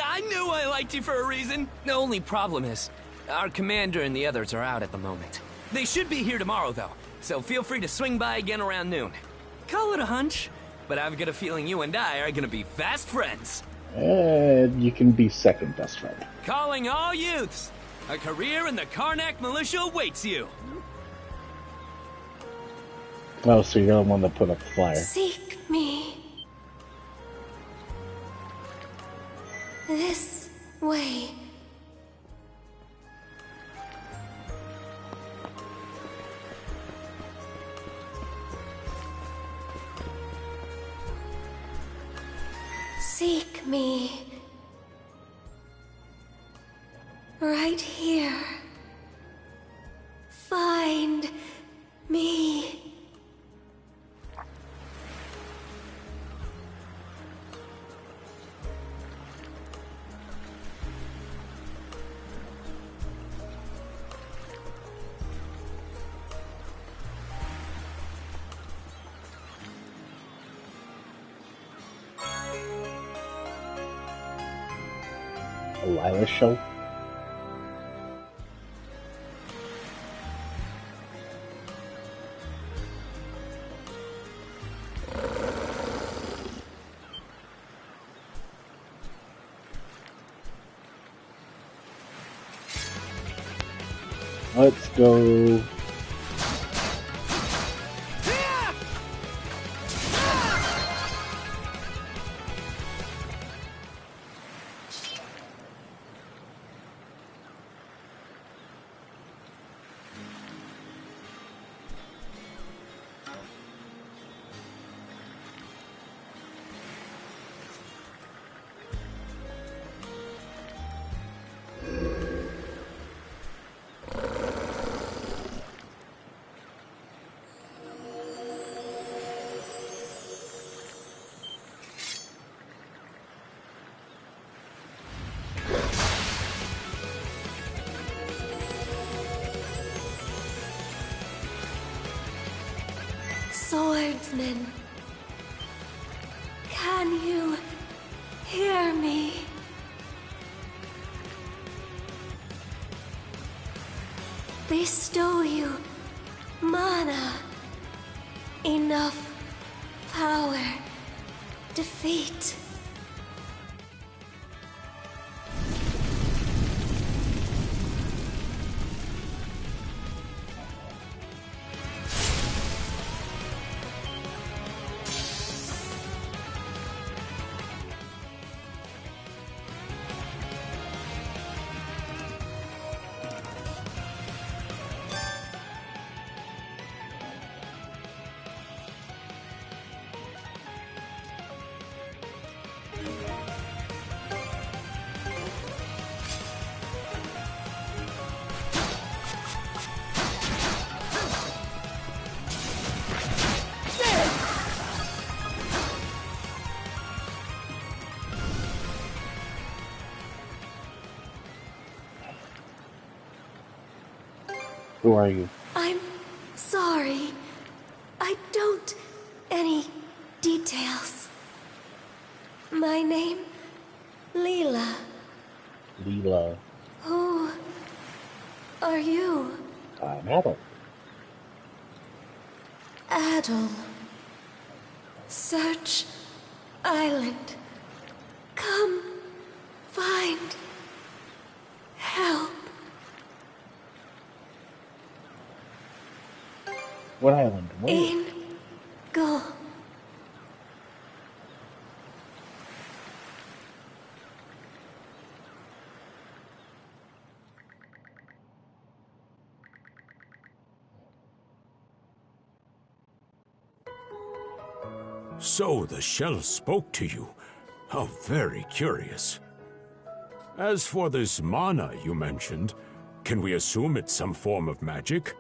I knew I liked you for a reason. The only problem is, our commander and the others are out at the moment. They should be here tomorrow, though, so feel free to swing by again around noon. Call it a hunch, but I've got a feeling you and I are gonna be fast friends. You can be second best friend. Calling all youths! A career in the Karnak militia awaits you! Oh, so you're the one that put up the flyer. Seek me. This way. Seek me. Right here. Find me. A Lila show? Let's go. Swordsman, can you hear me? They stole you mana. Enough power. Defeat. Who are you? I'm sorry. I don't... any details. My name? Leela. Leela. Who are you? I'm Adel. Adel. Search Island. Come find help. What island? Where? In go. So the shell spoke to you. How very curious. As for this mana you mentioned, can we assume it's some form of magic?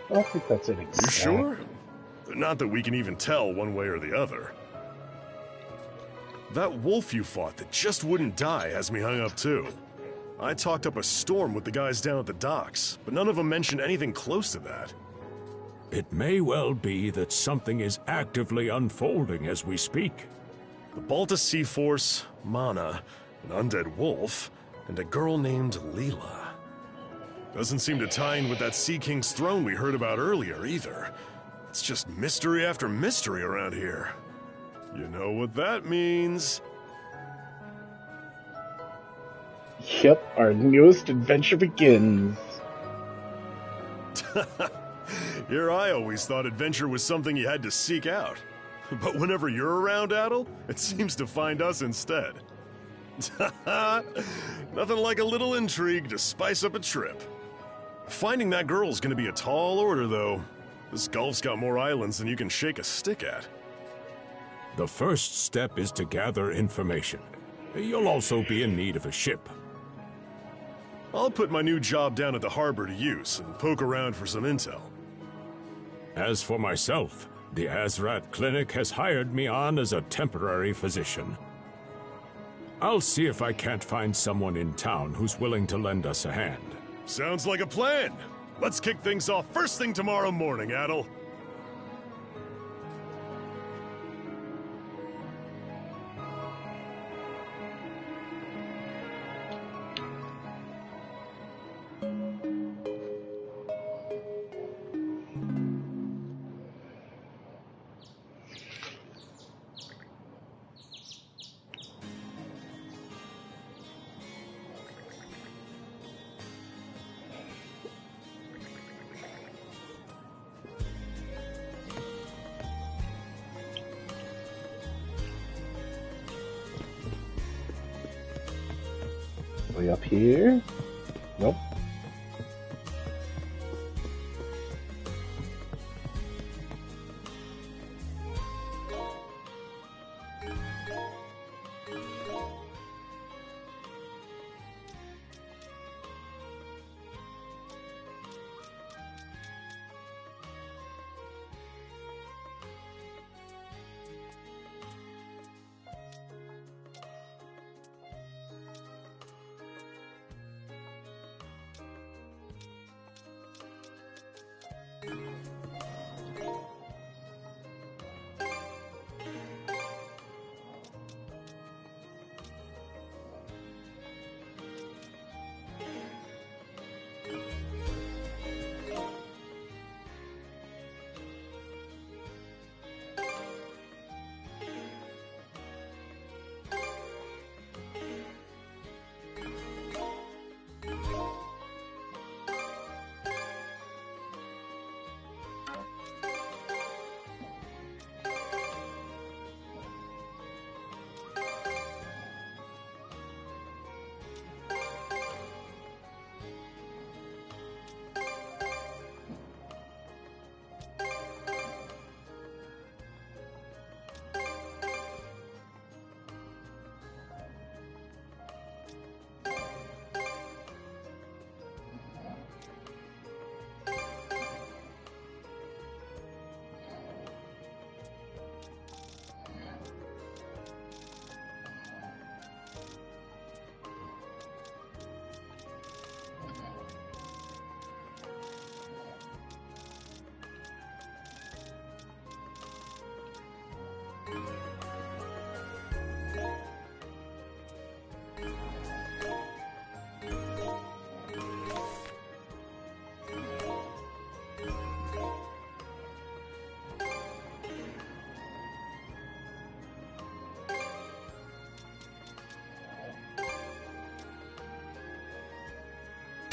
I don't think that's it You exactly. sure? Not that we can even tell one way or the other. That wolf you fought that just wouldn't die has me hung up too. I talked up a storm with the guys down at the docks, but none of them mentioned anything close to that. It may well be that something is actively unfolding as we speak. The Balta Sea Force, Mana, an undead wolf, and a girl named Leela. Doesn't seem to tie in with that Sea King's throne we heard about earlier, either. It's just mystery after mystery around here. You know what that means. Yep, our newest adventure begins. Here I always thought adventure was something you had to seek out. But whenever you're around, Adel, it seems to find us instead. Nothing like a little intrigue to spice up a trip. Finding that girl's gonna be a tall order, though. This Gulf's got more islands than you can shake a stick at. The first step is to gather information. You'll also be in need of a ship. I'll put my new job down at the harbor to use and poke around for some intel. As for myself, the Azrat Clinic has hired me on as a temporary physician. I'll see if I can't find someone in town who's willing to lend us a hand. Sounds like a plan. Let's kick things off first thing tomorrow morning, Adel. Way up here? Nope.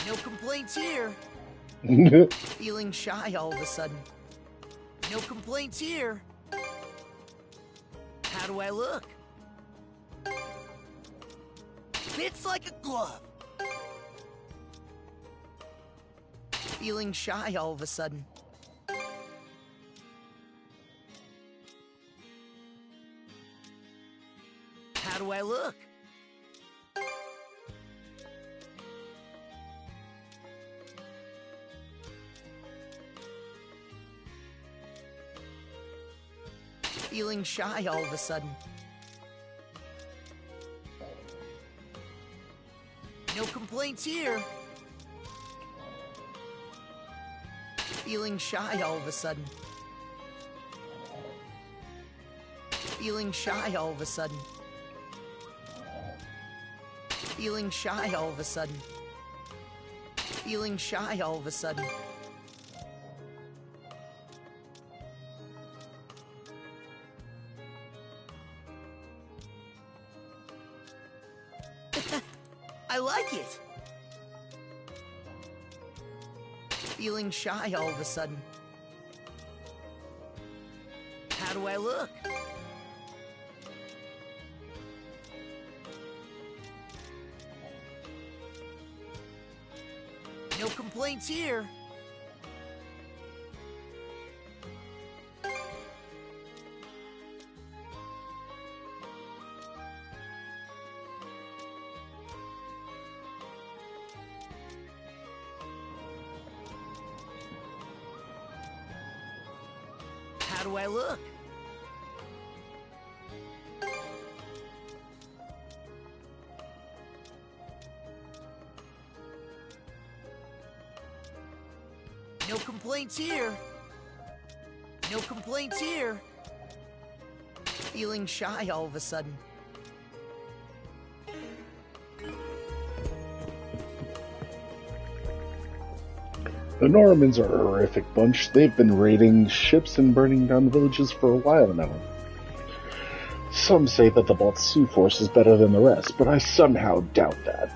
No complaints here. Feeling shy all of a sudden. No complaints here. How do I look? Fits like a glove. Feeling shy all of a sudden. How do I look? Feeling shy all of a sudden. No complaints here. Feeling shy all of a sudden. Feeling shy all of a sudden. Feeling shy all of a sudden. Feeling shy all of a sudden. I like it. Feeling shy all of a sudden. How do I look? No complaints here. How do I look? No complaints here. No complaints here. Feeling shy all of a sudden. The Normans are a horrific bunch. They've been raiding ships and burning down villages for a while now. Some say that the Baltsu force is better than the rest, but I somehow doubt that.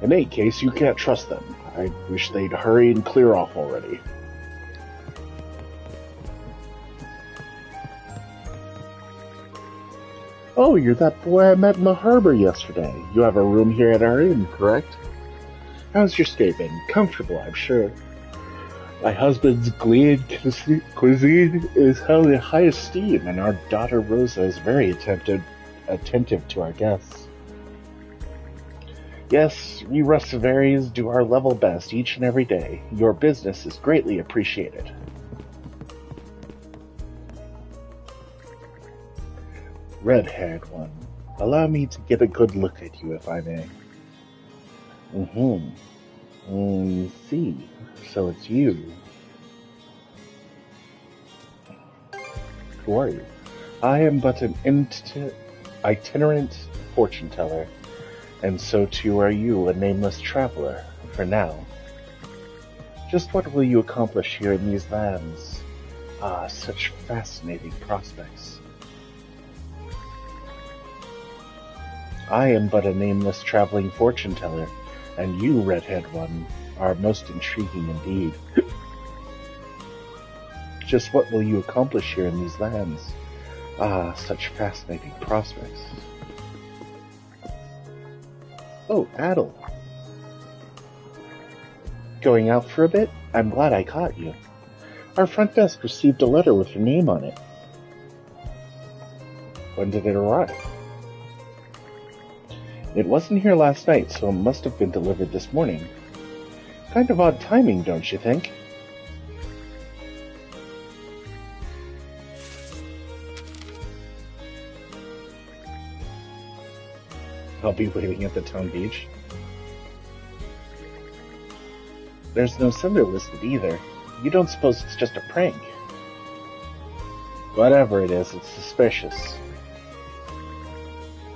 In any case, you can't trust them. I wish they'd hurry and clear off already. Oh, you're that boy I met in the harbor yesterday. You have a room here at our inn, correct? How's your stay been? Comfortable, I'm sure. My husband's Gliad cuisine is held in high esteem, and our daughter Rosa is very attentive to our guests. Yes, we Rustivarians do our level best each and every day. Your business is greatly appreciated. Red-haired one, allow me to get a good look at you, if I may. See, so it's you. Who are you? I am but an itinerant fortune-teller, and so too are you, a nameless traveler, for now. Just what will you accomplish here in these lands? Ah, such fascinating prospects. I am but a nameless traveling fortune-teller, and you, red-haired one, are most intriguing indeed. Just what will you accomplish here in these lands? Ah, such fascinating prospects. Oh, Adel. Going out for a bit? I'm glad I caught you. Our front desk received a letter with your name on it. When did it arrive? It wasn't here last night, so it must have been delivered this morning. Kind of odd timing, don't you think? I'll be waiting at the town beach. There's no sender listed either. You don't suppose it's just a prank? Whatever it is, it's suspicious.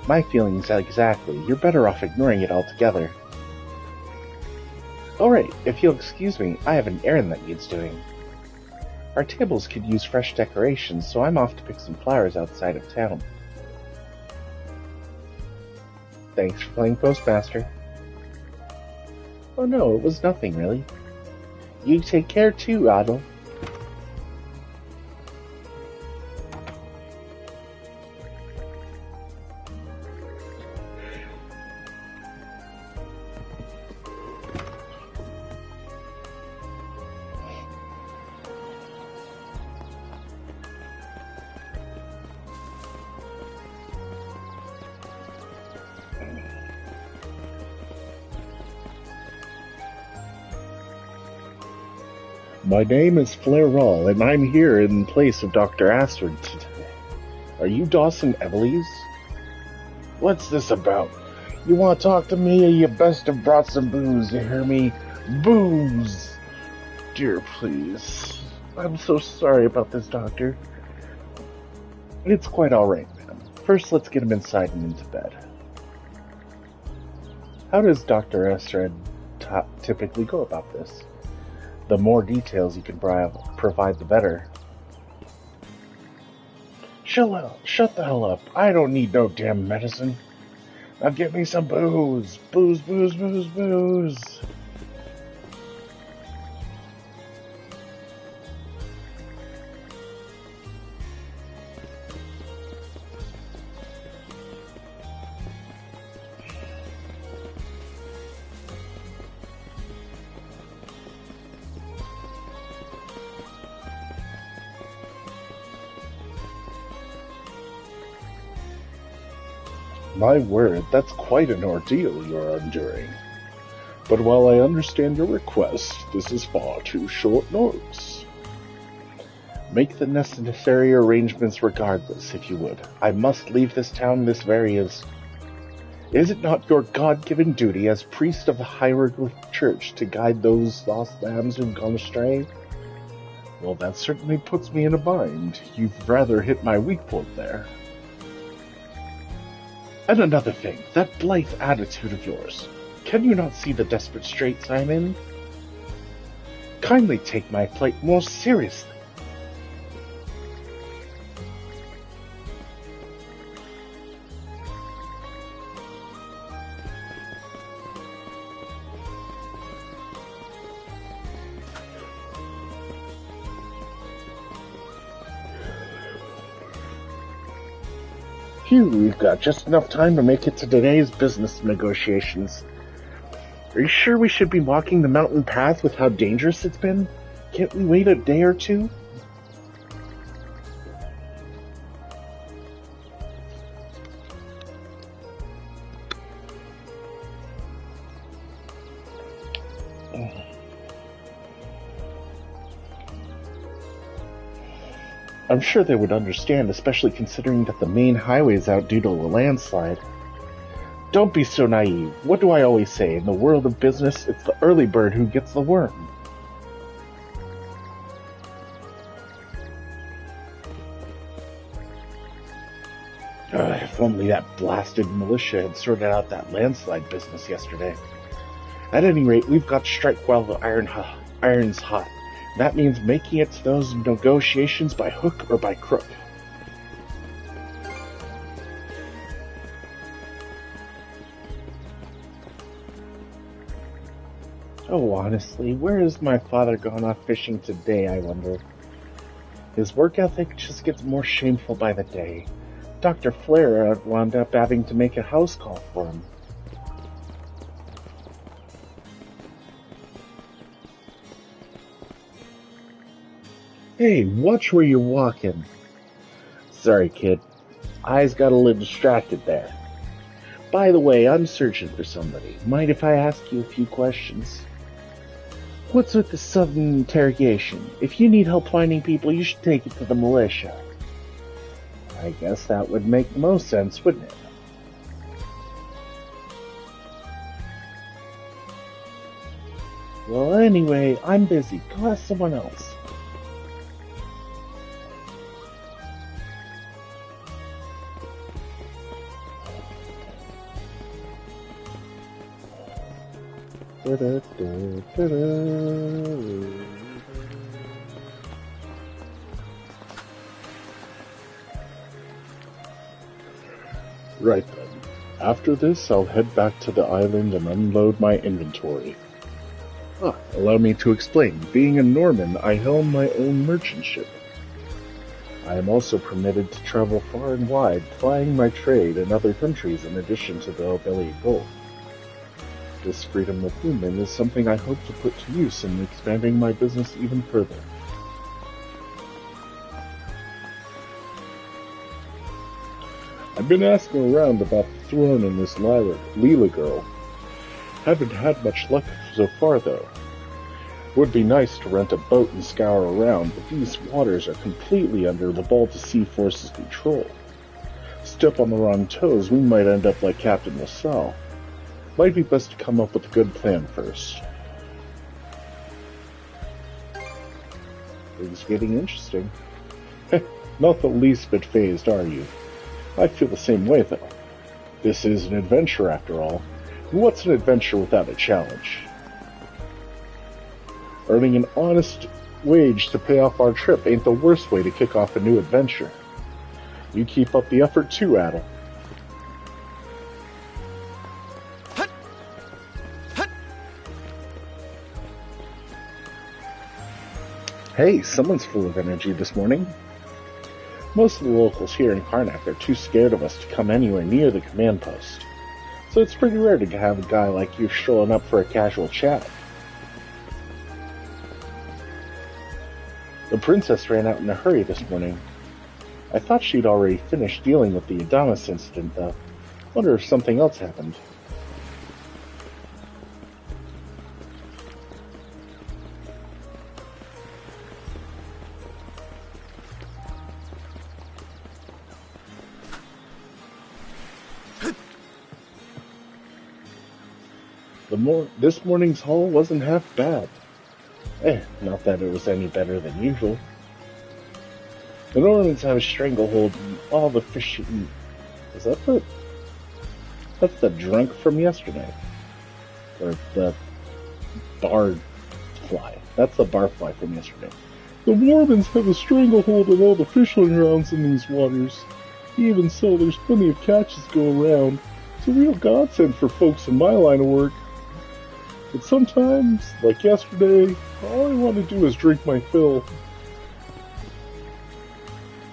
My feelings exactly. You're better off ignoring it altogether. Alright, if you'll excuse me, I have an errand that needs doing. Our tables could use fresh decorations, so I'm off to pick some flowers outside of town. Thanks for playing Postmaster. Oh no, it was nothing really. You take care too, Adel. My name is Flairall, and I'm here in place of Dr. Astrid today. Are you Dawson Evelise? What's this about? You want to talk to me, or you best have brought some booze, you hear me? Booze! Dear, please. I'm so sorry about this, Doctor. It's quite alright, ma'am. First, let's get him inside and into bed. How does Dr. Astrid typically go about this? The more details you can provide, the better. Shut the hell up. I don't need no damn medicine. Now get me some booze. Booze, booze, booze, booze. My word, that's quite an ordeal you're enduring. But while I understand your request, this is far too short notice. Make the necessary arrangements regardless, if you would. I must leave this town this very instant. Is it not your God-given duty as priest of the Hieroglyph Church to guide those lost lambs who've gone astray? Well, that certainly puts me in a bind. You've rather hit my weak point there. And another thing, that blithe attitude of yours. Can you not see the desperate straits I'm in? Kindly take my plight more seriously. Phew, we've got just enough time to make it to today's business negotiations. Are you sure we should be walking the mountain path with how dangerous it's been? Can't we wait a day or two? I'm sure they would understand, especially considering that the main highway is out due to a landslide. Don't be so naive. What do I always say? In the world of business, it's the early bird who gets the worm. If only that blasted militia had sorted out that landslide business yesterday. At any rate, we've got to strike while the iron's hot. That means making it to those negotiations by hook or by crook. Oh, honestly, where has my father gone off fishing today, I wonder? His work ethic just gets more shameful by the day. Dr. Flair wound up having to make a house call for him. Hey, watch where you're walking. Sorry, kid. Eyes got a little distracted there. By the way, I'm searching for somebody. Mind if I ask you a few questions? What's with the sudden interrogation? If you need help finding people, you should take it to the militia. I guess that would make the most sense, wouldn't it? Well, anyway, I'm busy. Go ask someone else. Right then. After this, I'll head back to the island and unload my inventory. Allow me to explain. Being a Norman, I helm my own merchant ship. I am also permitted to travel far and wide, plying my trade in other countries in addition to the Obelian Gulf. This freedom of movement is something I hope to put to use in expanding my business even further. I've been asking around about the throne and this Leela girl. Haven't had much luck so far, though. Would be nice to rent a boat and scour around, but these waters are completely under the Balta Force's control. Step on the wrong toes, we might end up like Captain LaSalle. Might be best to come up with a good plan first. Things are getting interesting. Not the least bit phased, are you? I feel the same way, though. This is an adventure, after all. And what's an adventure without a challenge? Earning an honest wage to pay off our trip ain't the worst way to kick off a new adventure. You keep up the effort too, Adel. Hey, someone's full of energy this morning. Most of the locals here in Karnak are too scared of us to come anywhere near the command post, so it's pretty rare to have a guy like you strolling up for a casual chat. The princess ran out in a hurry this morning. I thought she'd already finished dealing with the Adonis incident, though. Wonder if something else happened. This morning's haul wasn't half bad. Not that it was any better than usual. The Normans have a stranglehold on all the fish you eat. Is that the... That's the drunk from yesterday. Or the bar fly. That's the barfly from yesterday. The Mormons have a stranglehold on all the fishing grounds in these waters. Even so, there's plenty of catches go around. It's a real godsend for folks in my line of work. But sometimes, like yesterday, all I want to do is drink my fill.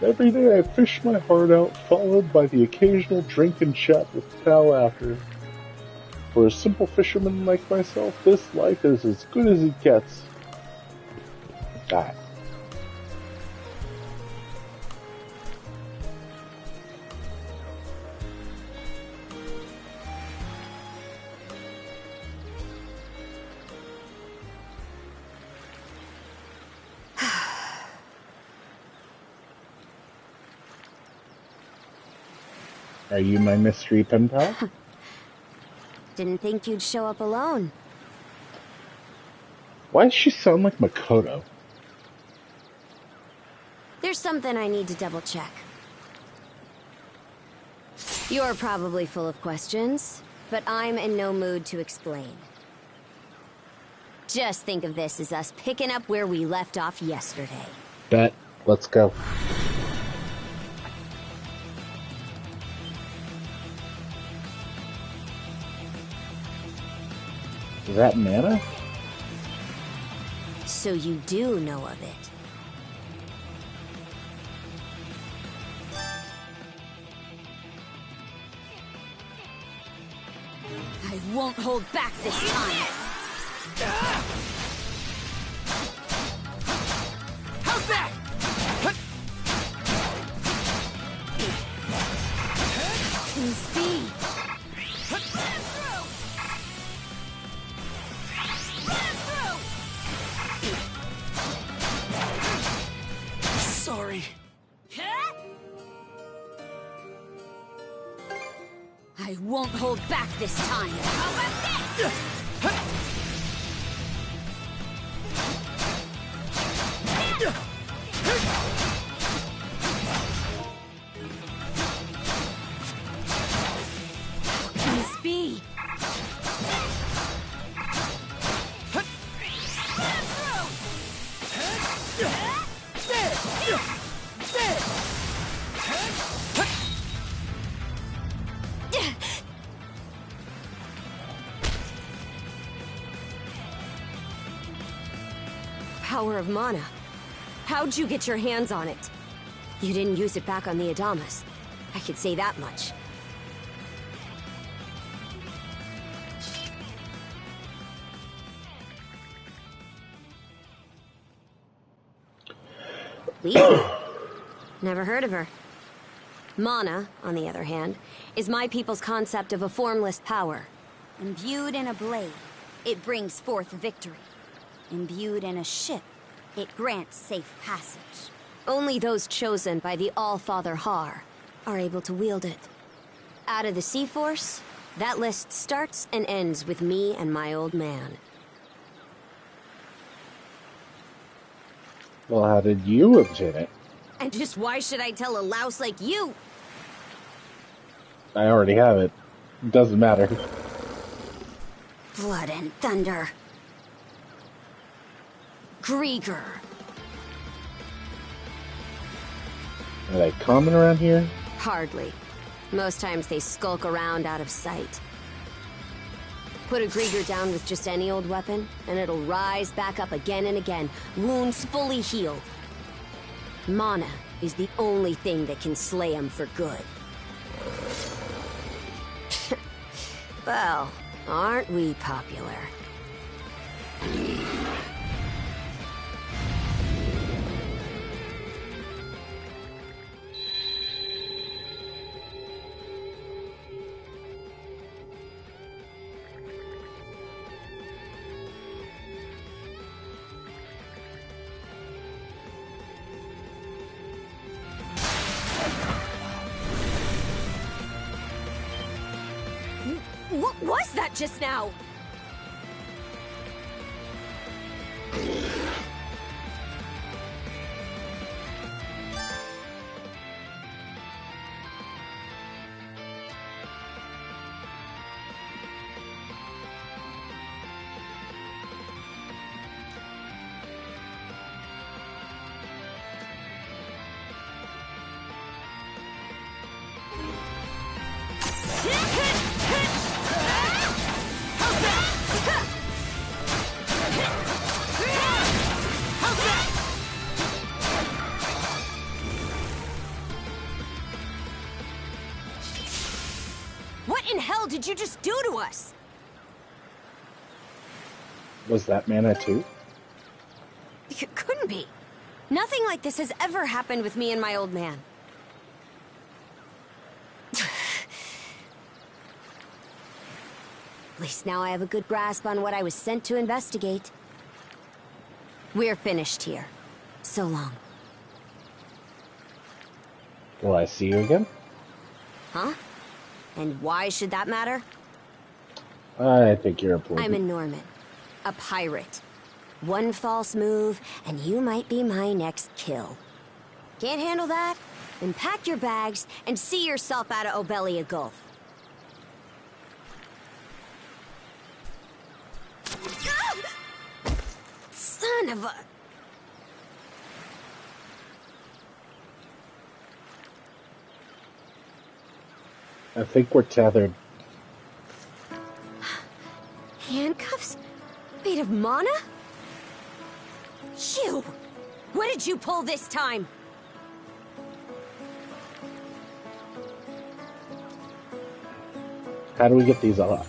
Every day I fish my heart out, followed by the occasional drink and chat with the pal after. For a simple fisherman like myself, this life is as good as it gets. God. Are you my mystery pen pal? Didn't think you'd show up alone. Why does she sound like Makoto? There's something I need to double check. You're probably full of questions, but I'm in no mood to explain. Just think of this as us picking up where we left off yesterday. Bet. Let's go. Is that mana? So you do know of it. I won't hold back this time. How's that? In speed. Sorry. I won't hold back this time. How about this? In speed. power of mana. How'd you get your hands on it? You didn't use it back on the Adamas. I could say that much. Never heard of her. Mana, on the other hand, is my people's concept of a formless power. Imbued in a blade, it brings forth victory. Imbued in a ship, it grants safe passage. Only those chosen by the All-Father Har are able to wield it. Out of the Sea Force, that list starts and ends with me and my old man. Well, how did you obtain it? And just why should I tell a louse like you? I already have it. It doesn't matter. Blood and thunder. Grieger. Are they common around here? Hardly. Most times they skulk around out of sight. Put a Grieger down with just any old weapon, and it'll rise back up again and again, wounds fully healed. Mana is the only thing that can slay him for good. Well, aren't we popular? What was that just now? What in hell did you just do to us? Was that mana too? It couldn't be. Nothing like this has ever happened with me and my old man. At least now I have a good grasp on what I was sent to investigate. We're finished here. So long. Will I see you again? Huh? And why should that matter? I think you're a plebe. I'm a Norman. A pirate. One false move, and you might be my next kill. Can't handle that? Then pack your bags and see yourself out of Obelia Gulf. Son of a... I think we're tethered. Handcuffs? Made of mana? You! What did you pull this time? How do we get these off?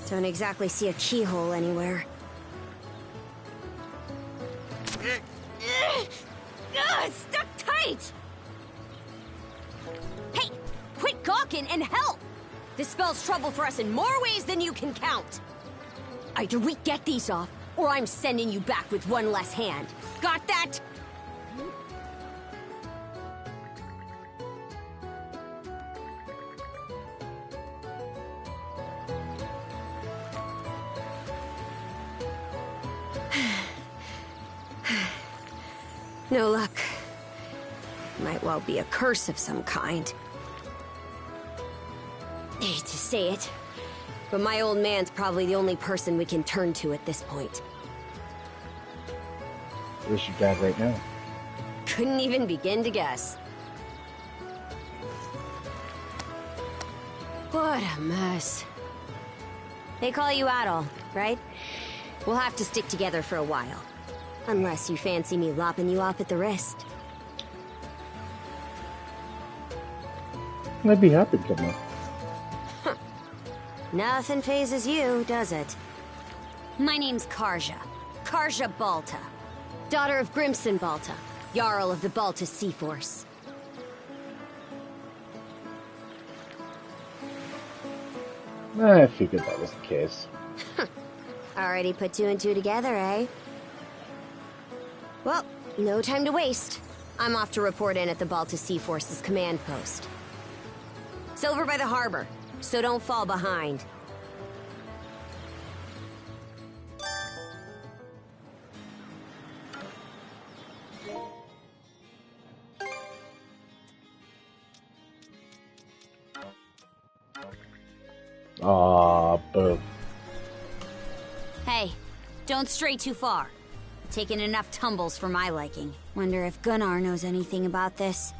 Don't exactly see a keyhole anywhere. It's stuck tight! Hey! Quit gawking and help! This spells trouble for us in more ways than you can count. Either we get these off, or I'm sending you back with one less hand. Got that? No luck. Might well be a curse of some kind. I hate to say it, but my old man's probably the only person we can turn to at this point. Where's your dad right now? Couldn't even begin to guess. What a mess. They call you Adol, right? We'll have to stick together for a while. Unless you fancy me lopping you off at the wrist. I'd be happy to know. Nothing phases you, does it? My name's Karja. Karja Balta. Daughter of Grimson Balta, Jarl of the Balta Sea Force. I figured that was the case. Already put two and two together, eh? Well, no time to waste. I'm off to report in at the Balta Sea Force's command post. It's over by the harbor, so don't fall behind. Boo. Hey, don't stray too far. Taken enough tumbles for my liking. Wonder if Gunnar knows anything about this.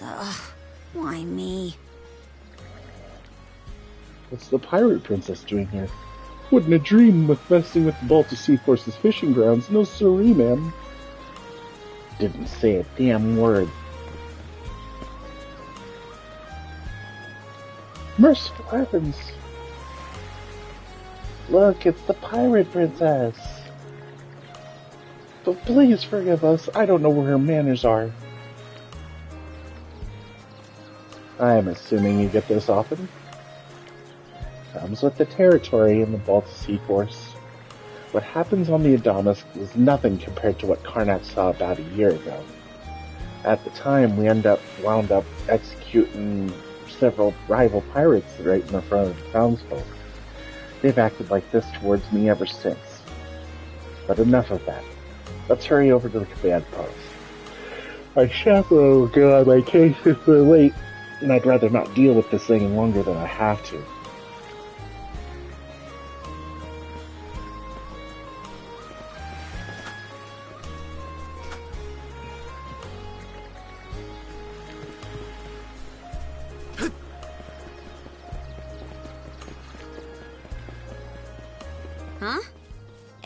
Ugh, why me? What's the pirate princess doing here? Wouldn't a dream of messing with the Balta Sea Force's fishing grounds. No siree, ma'am. Didn't say a damn word. Merciful heavens. Look, it's the pirate princess. But please forgive us. I don't know where her manners are. I'm assuming you get this often. Comes with the territory in the Balta Sea Force. What happens on the Adonis is nothing compared to what Karnak saw about a year ago. At the time, we wound up executing several rival pirates right in the front of the townsfolk. They've acted like this towards me ever since. But enough of that. Let's hurry over to the command post. My chaperone got on my case if we're late, and I'd rather not deal with this thing longer than I have to. Huh?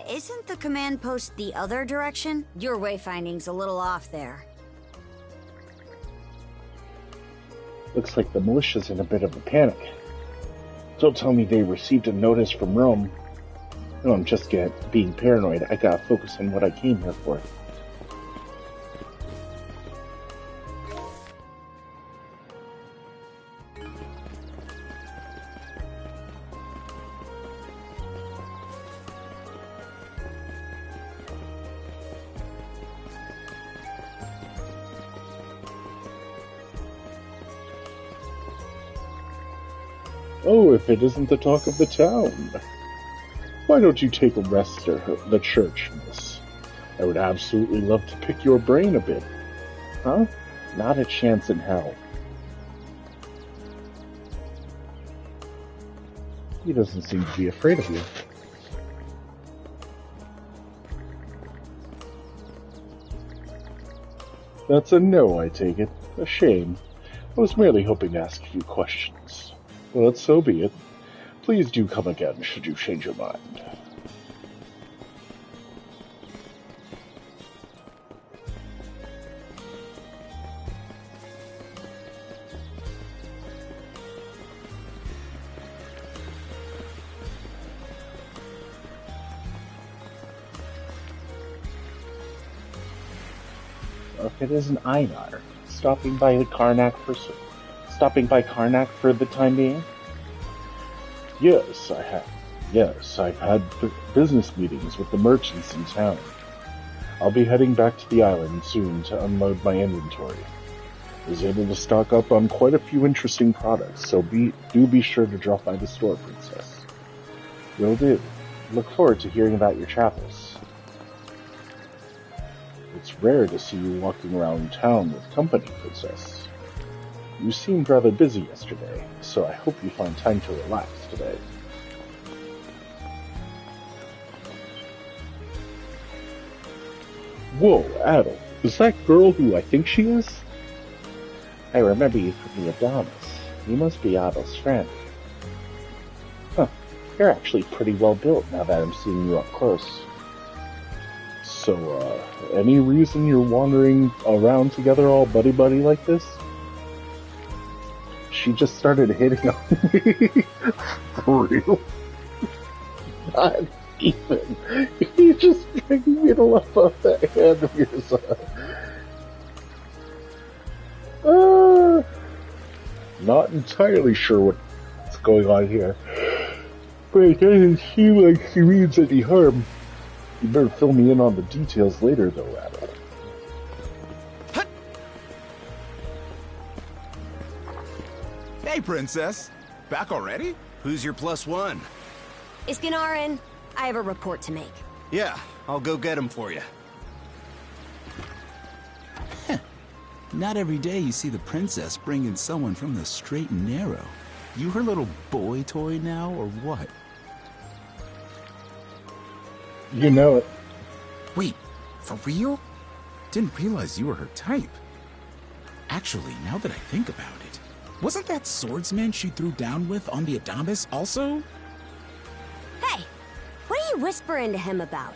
Isn't the command post the other direction? Your wayfinding's a little off there. Looks like the militia's in a bit of a panic. Don't tell me they received a notice from Rome. No, I'm just being paranoid. I gotta focus on what I came here for. Oh, if it isn't the talk of the town. Why don't you take a rest at the church, miss? I would absolutely love to pick your brain a bit. Huh? Not a chance in hell. He doesn't seem to be afraid of you. That's a no, I take it. A shame. I was merely hoping to ask a few questions. But so be it. Please do come again should you change your mind. If it isn't Einar, stopping by Karnak for the time being? Yes, I have. Yes, I've had business meetings with the merchants in town. I'll be heading back to the island soon to unload my inventory. I was able to stock up on quite a few interesting products, so do be sure to drop by the store, Princess. Will do. Look forward to hearing about your travels. It's rare to see you walking around town with company, Princess. You seemed rather busy yesterday, so I hope you find time to relax today. Whoa, Adel, is that girl who I think she is? I remember you from the Adonis. You must be Adel's friend. Huh, you're actually pretty well built now that I'm seeing you up close. So, any reason you're wandering around together all buddy-buddy like this? She just started hitting on me. For real? Not even. You just bring me to love off that hand of yours. Not entirely sure what's going on here. But it doesn't seem like she means any harm. You better fill me in on the details later, though, Adol. Hey, Princess. Back already? Who's your plus one? Is Gunnar in? I have a report to make. Yeah, I'll go get him for you. Not every day you see the princess bring in someone from the straight and narrow. You her little boy toy now, or what? You know it. Wait, for real? Didn't realize you were her type. Actually, now that I think about it, wasn't that swordsman she threw down with on the Adamas also? Hey, what are you whispering to him about?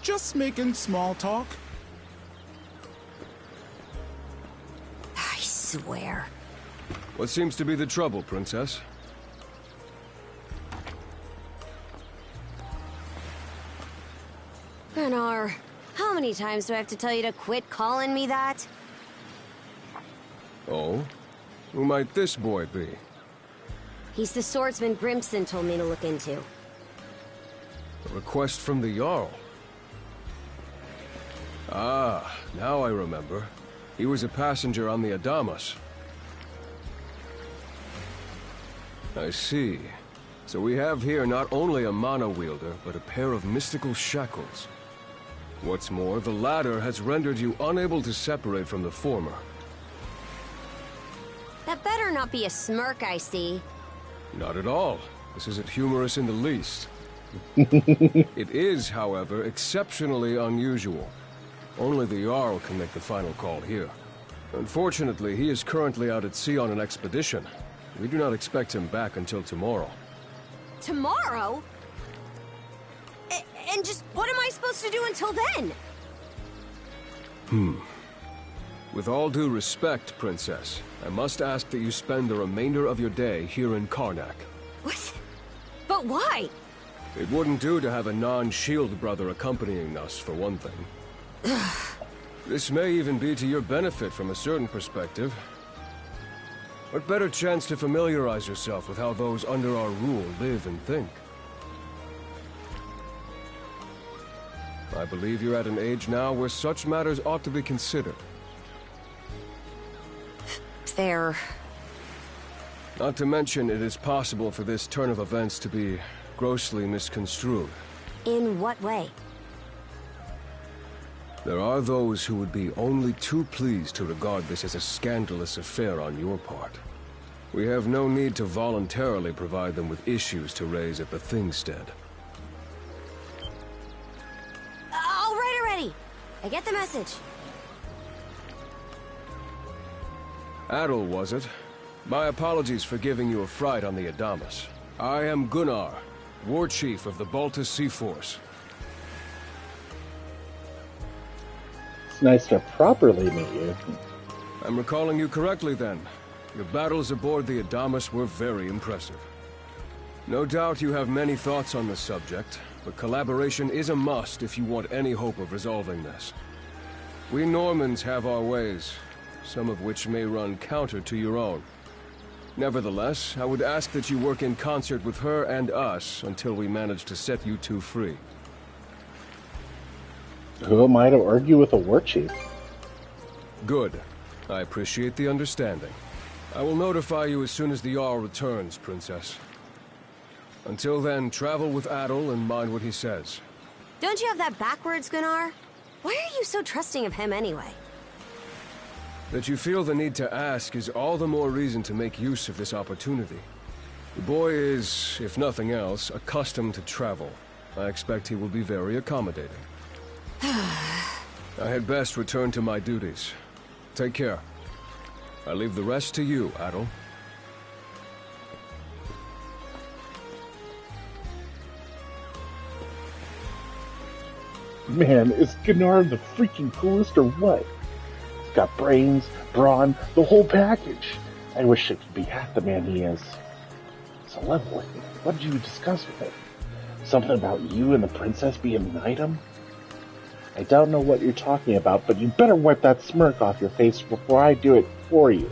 Just making small talk. I swear. What seems to be the trouble, Princess? Gunnar, how many times do I have to tell you to quit calling me that? Oh? Who might this boy be? He's the swordsman Grimson told me to look into. A request from the Jarl. Ah, now I remember. He was a passenger on the Adamas. I see. So we have here not only a mana wielder, but a pair of mystical shackles. What's more, the latter has rendered you unable to separate from the former. That better not be a smirk I see. Not at all. This isn't humorous in the least. It is, however, exceptionally unusual. Only the Jarl can make the final call here. Unfortunately, he is currently out at sea on an expedition. We do not expect him back until tomorrow. Tomorrow? And just what am I supposed to do until then? With all due respect, Princess, I must ask that you spend the remainder of your day here in Karnak. What? But why? It wouldn't do to have a non-shield brother accompanying us, for one thing. This may even be to your benefit from a certain perspective. What better chance to familiarize yourself with how those under our rule live and think? I believe you're at an age now where such matters ought to be considered. Fair. Not to mention, it is possible for this turn of events to be grossly misconstrued. In what way? There are those who would be only too pleased to regard this as a scandalous affair on your part. We have no need to voluntarily provide them with issues to raise at the Thingstead. All right already. I get the message. Adol, was it? My apologies for giving you a fright on the Adamas. I am Gunnar, War Chief of the Baltus Sea Force. It's nice to properly meet you. I'm recalling you correctly then. Your battles aboard the Adamas were very impressive. No doubt you have many thoughts on the subject, but collaboration is a must if you want any hope of resolving this. We Normans have our ways, some of which may run counter to your own. Nevertheless, I would ask that you work in concert with her and us until we manage to set you two free. Who am I to argue with a war chief? Good. I appreciate the understanding. I will notify you as soon as the Jarl returns, Princess. Until then, travel with Adol and mind what he says. Don't you have that backwards, Gunnar? Why are you so trusting of him anyway? That you feel the need to ask is all the more reason to make use of this opportunity. The boy is, if nothing else, accustomed to travel. I expect he will be very accommodating. I had best return to my duties. Take care. I leave the rest to you, Adol. Man, is Gunnar the freaking coolest or what? He's got brains, brawn, the whole package. I wish I could be half the man he is. So lovely. What did you discuss with him? Something about you and the princess being an item? I don't know what you're talking about, but you better wipe that smirk off your face before I do it for you.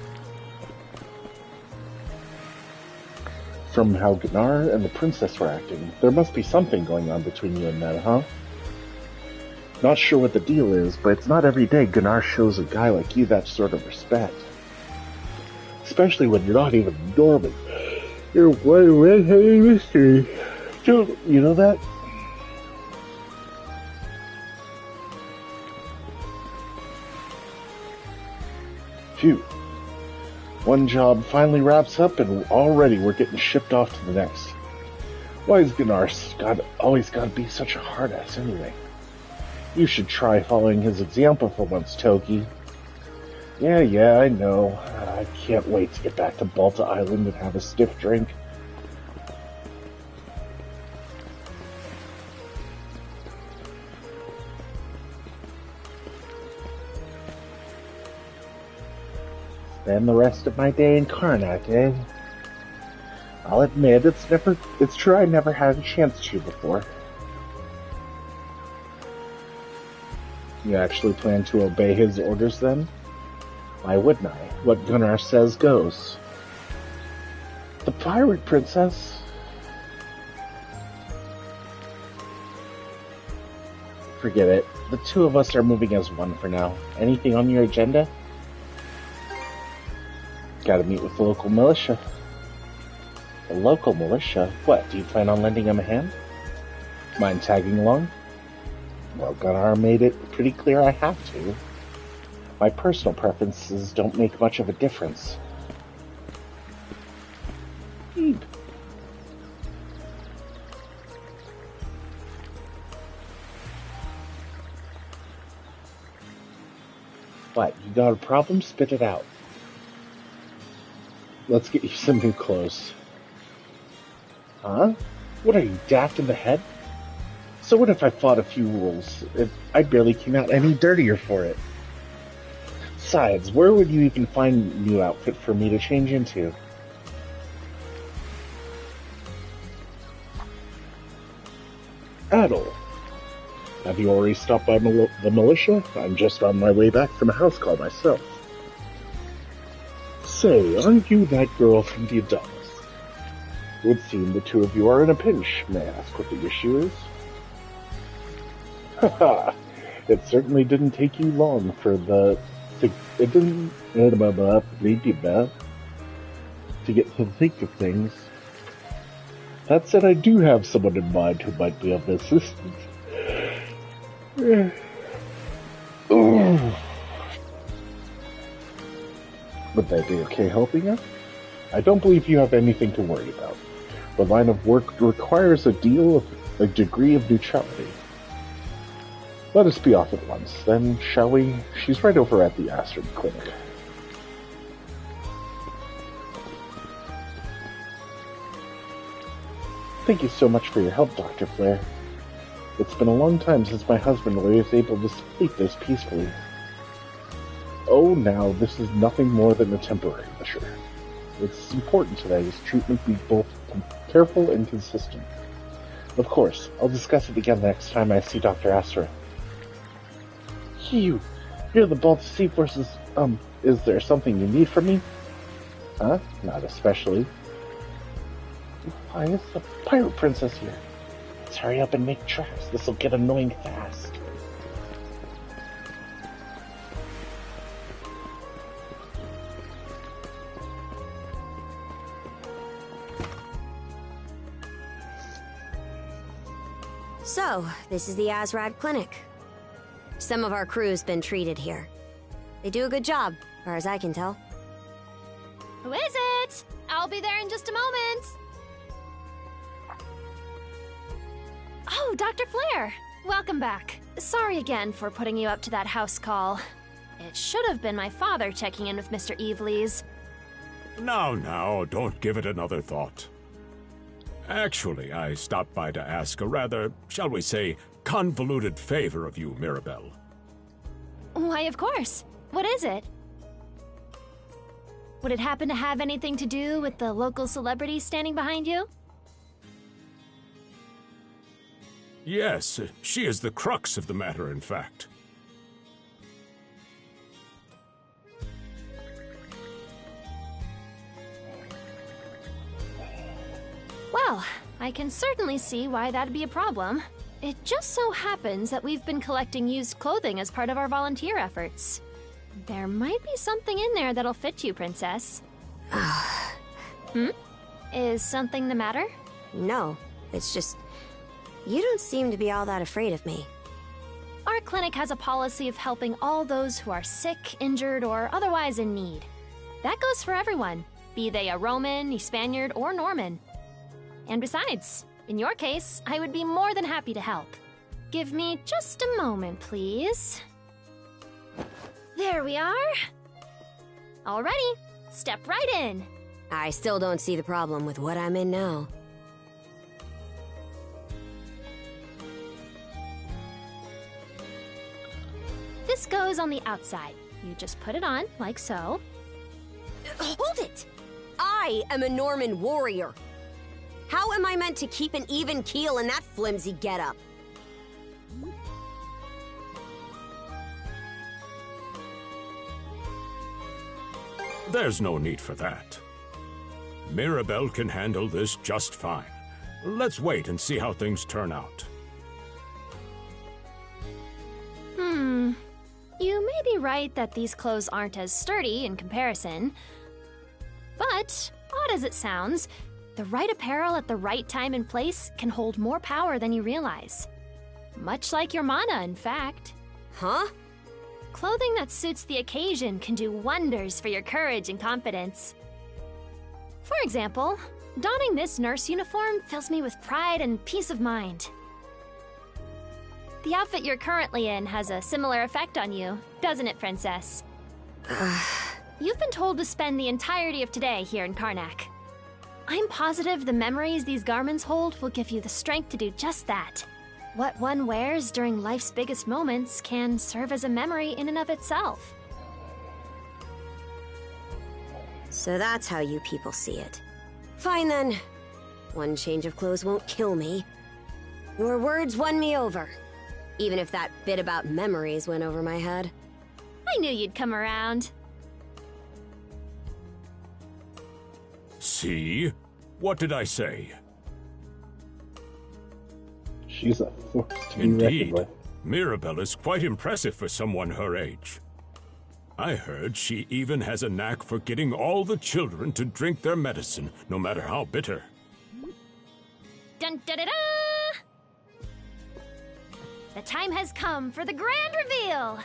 From how Gunnar and the princess were acting, there must be something going on between you and them, huh? Not sure what the deal is, but it's not every day Gunnar shows a guy like you that sort of respect. Especially when you're not even Norman. You're one red-headed mystery. You know that? Phew. One job finally wraps up and already we're getting shipped off to the next. Why is Gunnar always gotta be such a hard-ass anyway? You should try following his example for once, Toki. Yeah, I know. I can't wait to get back to Balta Island and have a stiff drink. Spend the rest of my day in Karnak, eh? I'll admit, it's true I never had a chance to before. You actually plan to obey his orders then? Why wouldn't I? What Gunnar says goes. The pirate princess? Forget it. The two of us are moving as one for now. Anything on your agenda? Gotta meet with the local militia. The local militia? What, do you plan on lending him a hand? Mind tagging along? Well, Gunnar made it pretty clear I have to. My personal preferences don't make much of a difference. What, you got a problem? Spit it out. Let's get you some new clothes. Huh? What are you, daft in the head? So what if I fought a few rules? I barely came out any dirtier for it. Besides, where would you even find a new outfit for me to change into? Adel, have you already stopped by the militia? I'm just on my way back from a house call myself. Say, aren't you that girl from the Adonis? It would seem the two of you are in a pinch. May I ask what the issue is? Haha, it certainly didn't take you long for to get to think of things. That said, I do have someone in mind who might be of assistance. Would they be okay helping us? I don't believe you have anything to worry about. The line of work requires a degree of neutrality. Let us be off at once, then, shall we? She's right over at the Astrid Clinic. Thank you so much for your help, Dr. Flair. It's been a long time since my husband was able to sleep this peacefully. Oh, now, this is nothing more than a temporary measure. It's important that his treatment be both careful and consistent. Of course, I'll discuss it again next time I see Dr. Astra. You're the Baltic Sea Forces. Is there something you need from me? Huh? Not especially. Why is the pirate princess here? Let's hurry up and make tracks. This'll get annoying fast. So, this is the Azrad Clinic. Some of our crew's been treated here. They do a good job, as far as I can tell. Who is it? I'll be there in just a moment. Oh, Dr. Flair. Welcome back. Sorry again for putting you up to that house call. It should have been my father checking in with Mr. Evelees. Now, don't give it another thought. Actually, I stopped by to ask a rather, shall we say, convoluted favor of you, Mirabelle. Why, of course. What is it? Would it happen to have anything to do with the local celebrity standing behind you? Yes, she is the crux of the matter, in fact. Well, I can certainly see why that'd be a problem. It just so happens that we've been collecting used clothing as part of our volunteer efforts. There might be something in there that'll fit you, Princess. Is something the matter? No, it's just... you don't seem to be all that afraid of me. Our clinic has a policy of helping all those who are sick, injured, or otherwise in need. That goes for everyone, be they a Roman, a Spaniard, or Norman. And besides, in your case, I would be more than happy to help. Give me just a moment, please. There we are. Alrighty, step right in. I still don't see the problem with what I'm in now. This goes on the outside. You just put it on, like so. Hold it! I am a Norman warrior. How am I meant to keep an even keel in that flimsy getup? There's no need for that. Mirabelle can handle this just fine. Let's wait and see how things turn out. You may be right that these clothes aren't as sturdy in comparison. But, odd as it sounds, the right apparel at the right time and place can hold more power than you realize. Much like your mana, in fact. Huh? Clothing that suits the occasion can do wonders for your courage and confidence. For example, donning this nurse uniform fills me with pride and peace of mind. The outfit you're currently in has a similar effect on you, doesn't it, Princess? You've been told to spend the entirety of today here in Karnak. I'm positive the memories these garments hold will give you the strength to do just that. What one wears during life's biggest moments can serve as a memory in and of itself. So that's how you people see it. Fine then. One change of clothes won't kill me. Your words won me over. Even if that bit about memories went over my head. I knew you'd come around. See? What did I say? She's a force to be Indeed. reckoned with. Mirabelle is quite impressive for someone her age. I heard she even has a knack for getting all the children to drink their medicine, no matter how bitter. Dun da da da! The time has come for the grand reveal!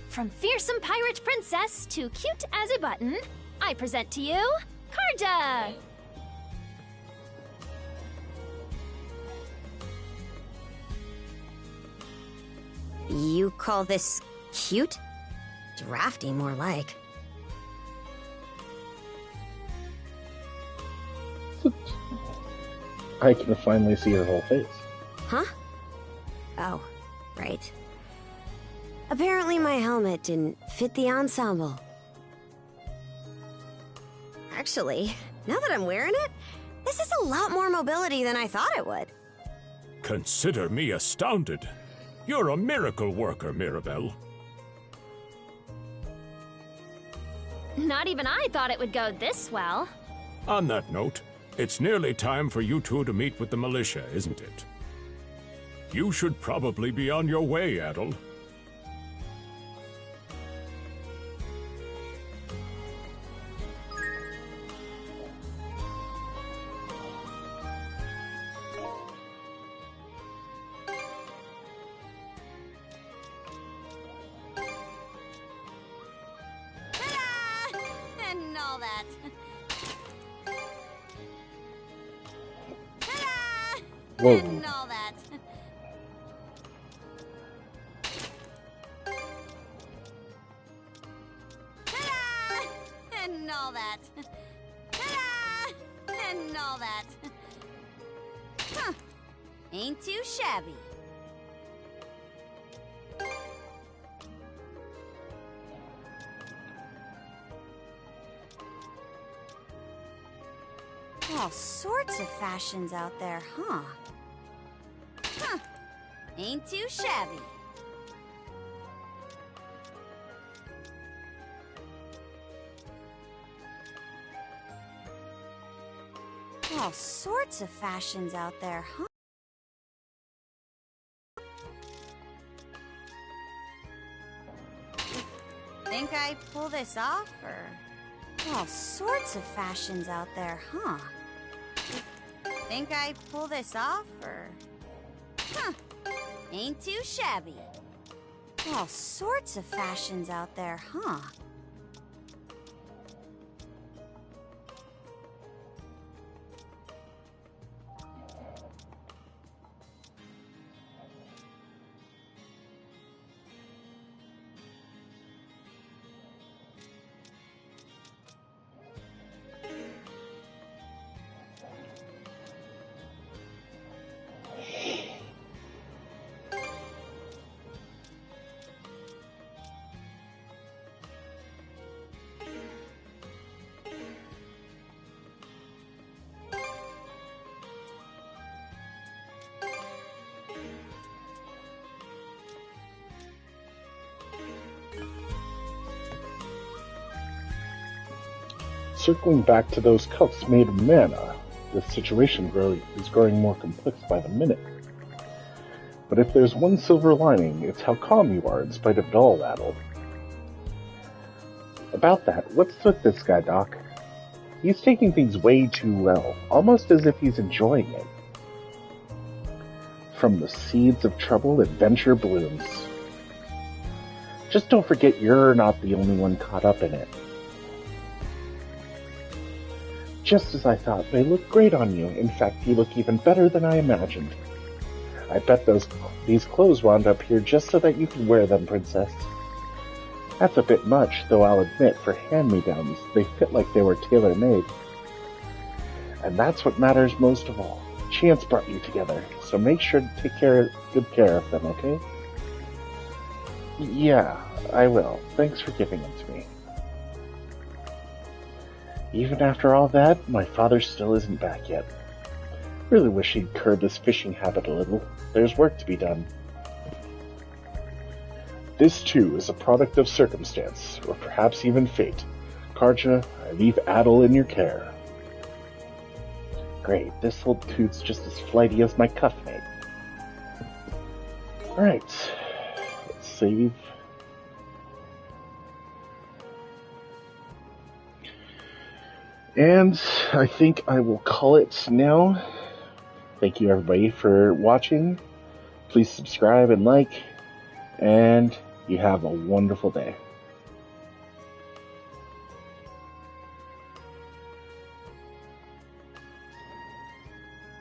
From fearsome pirate princess to cute as a button, I present to you, Karja! You call this cute? Drafty, more like. I can finally see her whole face. Huh? Oh, right. Apparently my helmet didn't fit the ensemble. Actually, now that I'm wearing it, this is a lot more mobility than I thought it would. Consider me astounded. You're a miracle worker, Mirabelle. Not even I thought it would go this well. On that note, it's nearly time for you two to meet with the militia, isn't it? You should probably be on your way, Adel. And all that. Whoa. And all that. And all that. And all that. Huh. Ain't too shabby. All sorts of fashions out there, huh? Huh. Ain't too shabby. All sorts of fashions out there, huh? Think I pull this off, or? All sorts of fashions out there, huh? Think I pull this off, or? Huh. Ain't too shabby. All sorts of fashions out there, huh? Circling back to those cups made of mana, the situation is growing more complex by the minute. But if there's one silver lining, it's how calm you are in spite of it all, Adel. About that, what's with this guy, Doc? He's taking things way too well, almost as if he's enjoying it. From the seeds of trouble, adventure blooms. Just don't forget you're not the only one caught up in it. Just as I thought, they look great on you. In fact, you look even better than I imagined. I bet these clothes wound up here just so that you could wear them, Princess. That's a bit much, though I'll admit, for hand-me-downs, they fit like they were tailor-made. And that's what matters most of all. Chance brought you together, so make sure to take good care of them, okay? Yeah, I will. Thanks for giving them to me. Even after all that, my father still isn't back yet. Really wish he'd curb his fishing habit a little. There's work to be done. This, too, is a product of circumstance, or perhaps even fate. Karja, I leave Adel in your care. Great, this old coot's just as flighty as my cuffmate. Alright, let's save. And I think I will call it now. Thank you everybody for watching. Please subscribe and like, and you have a wonderful day.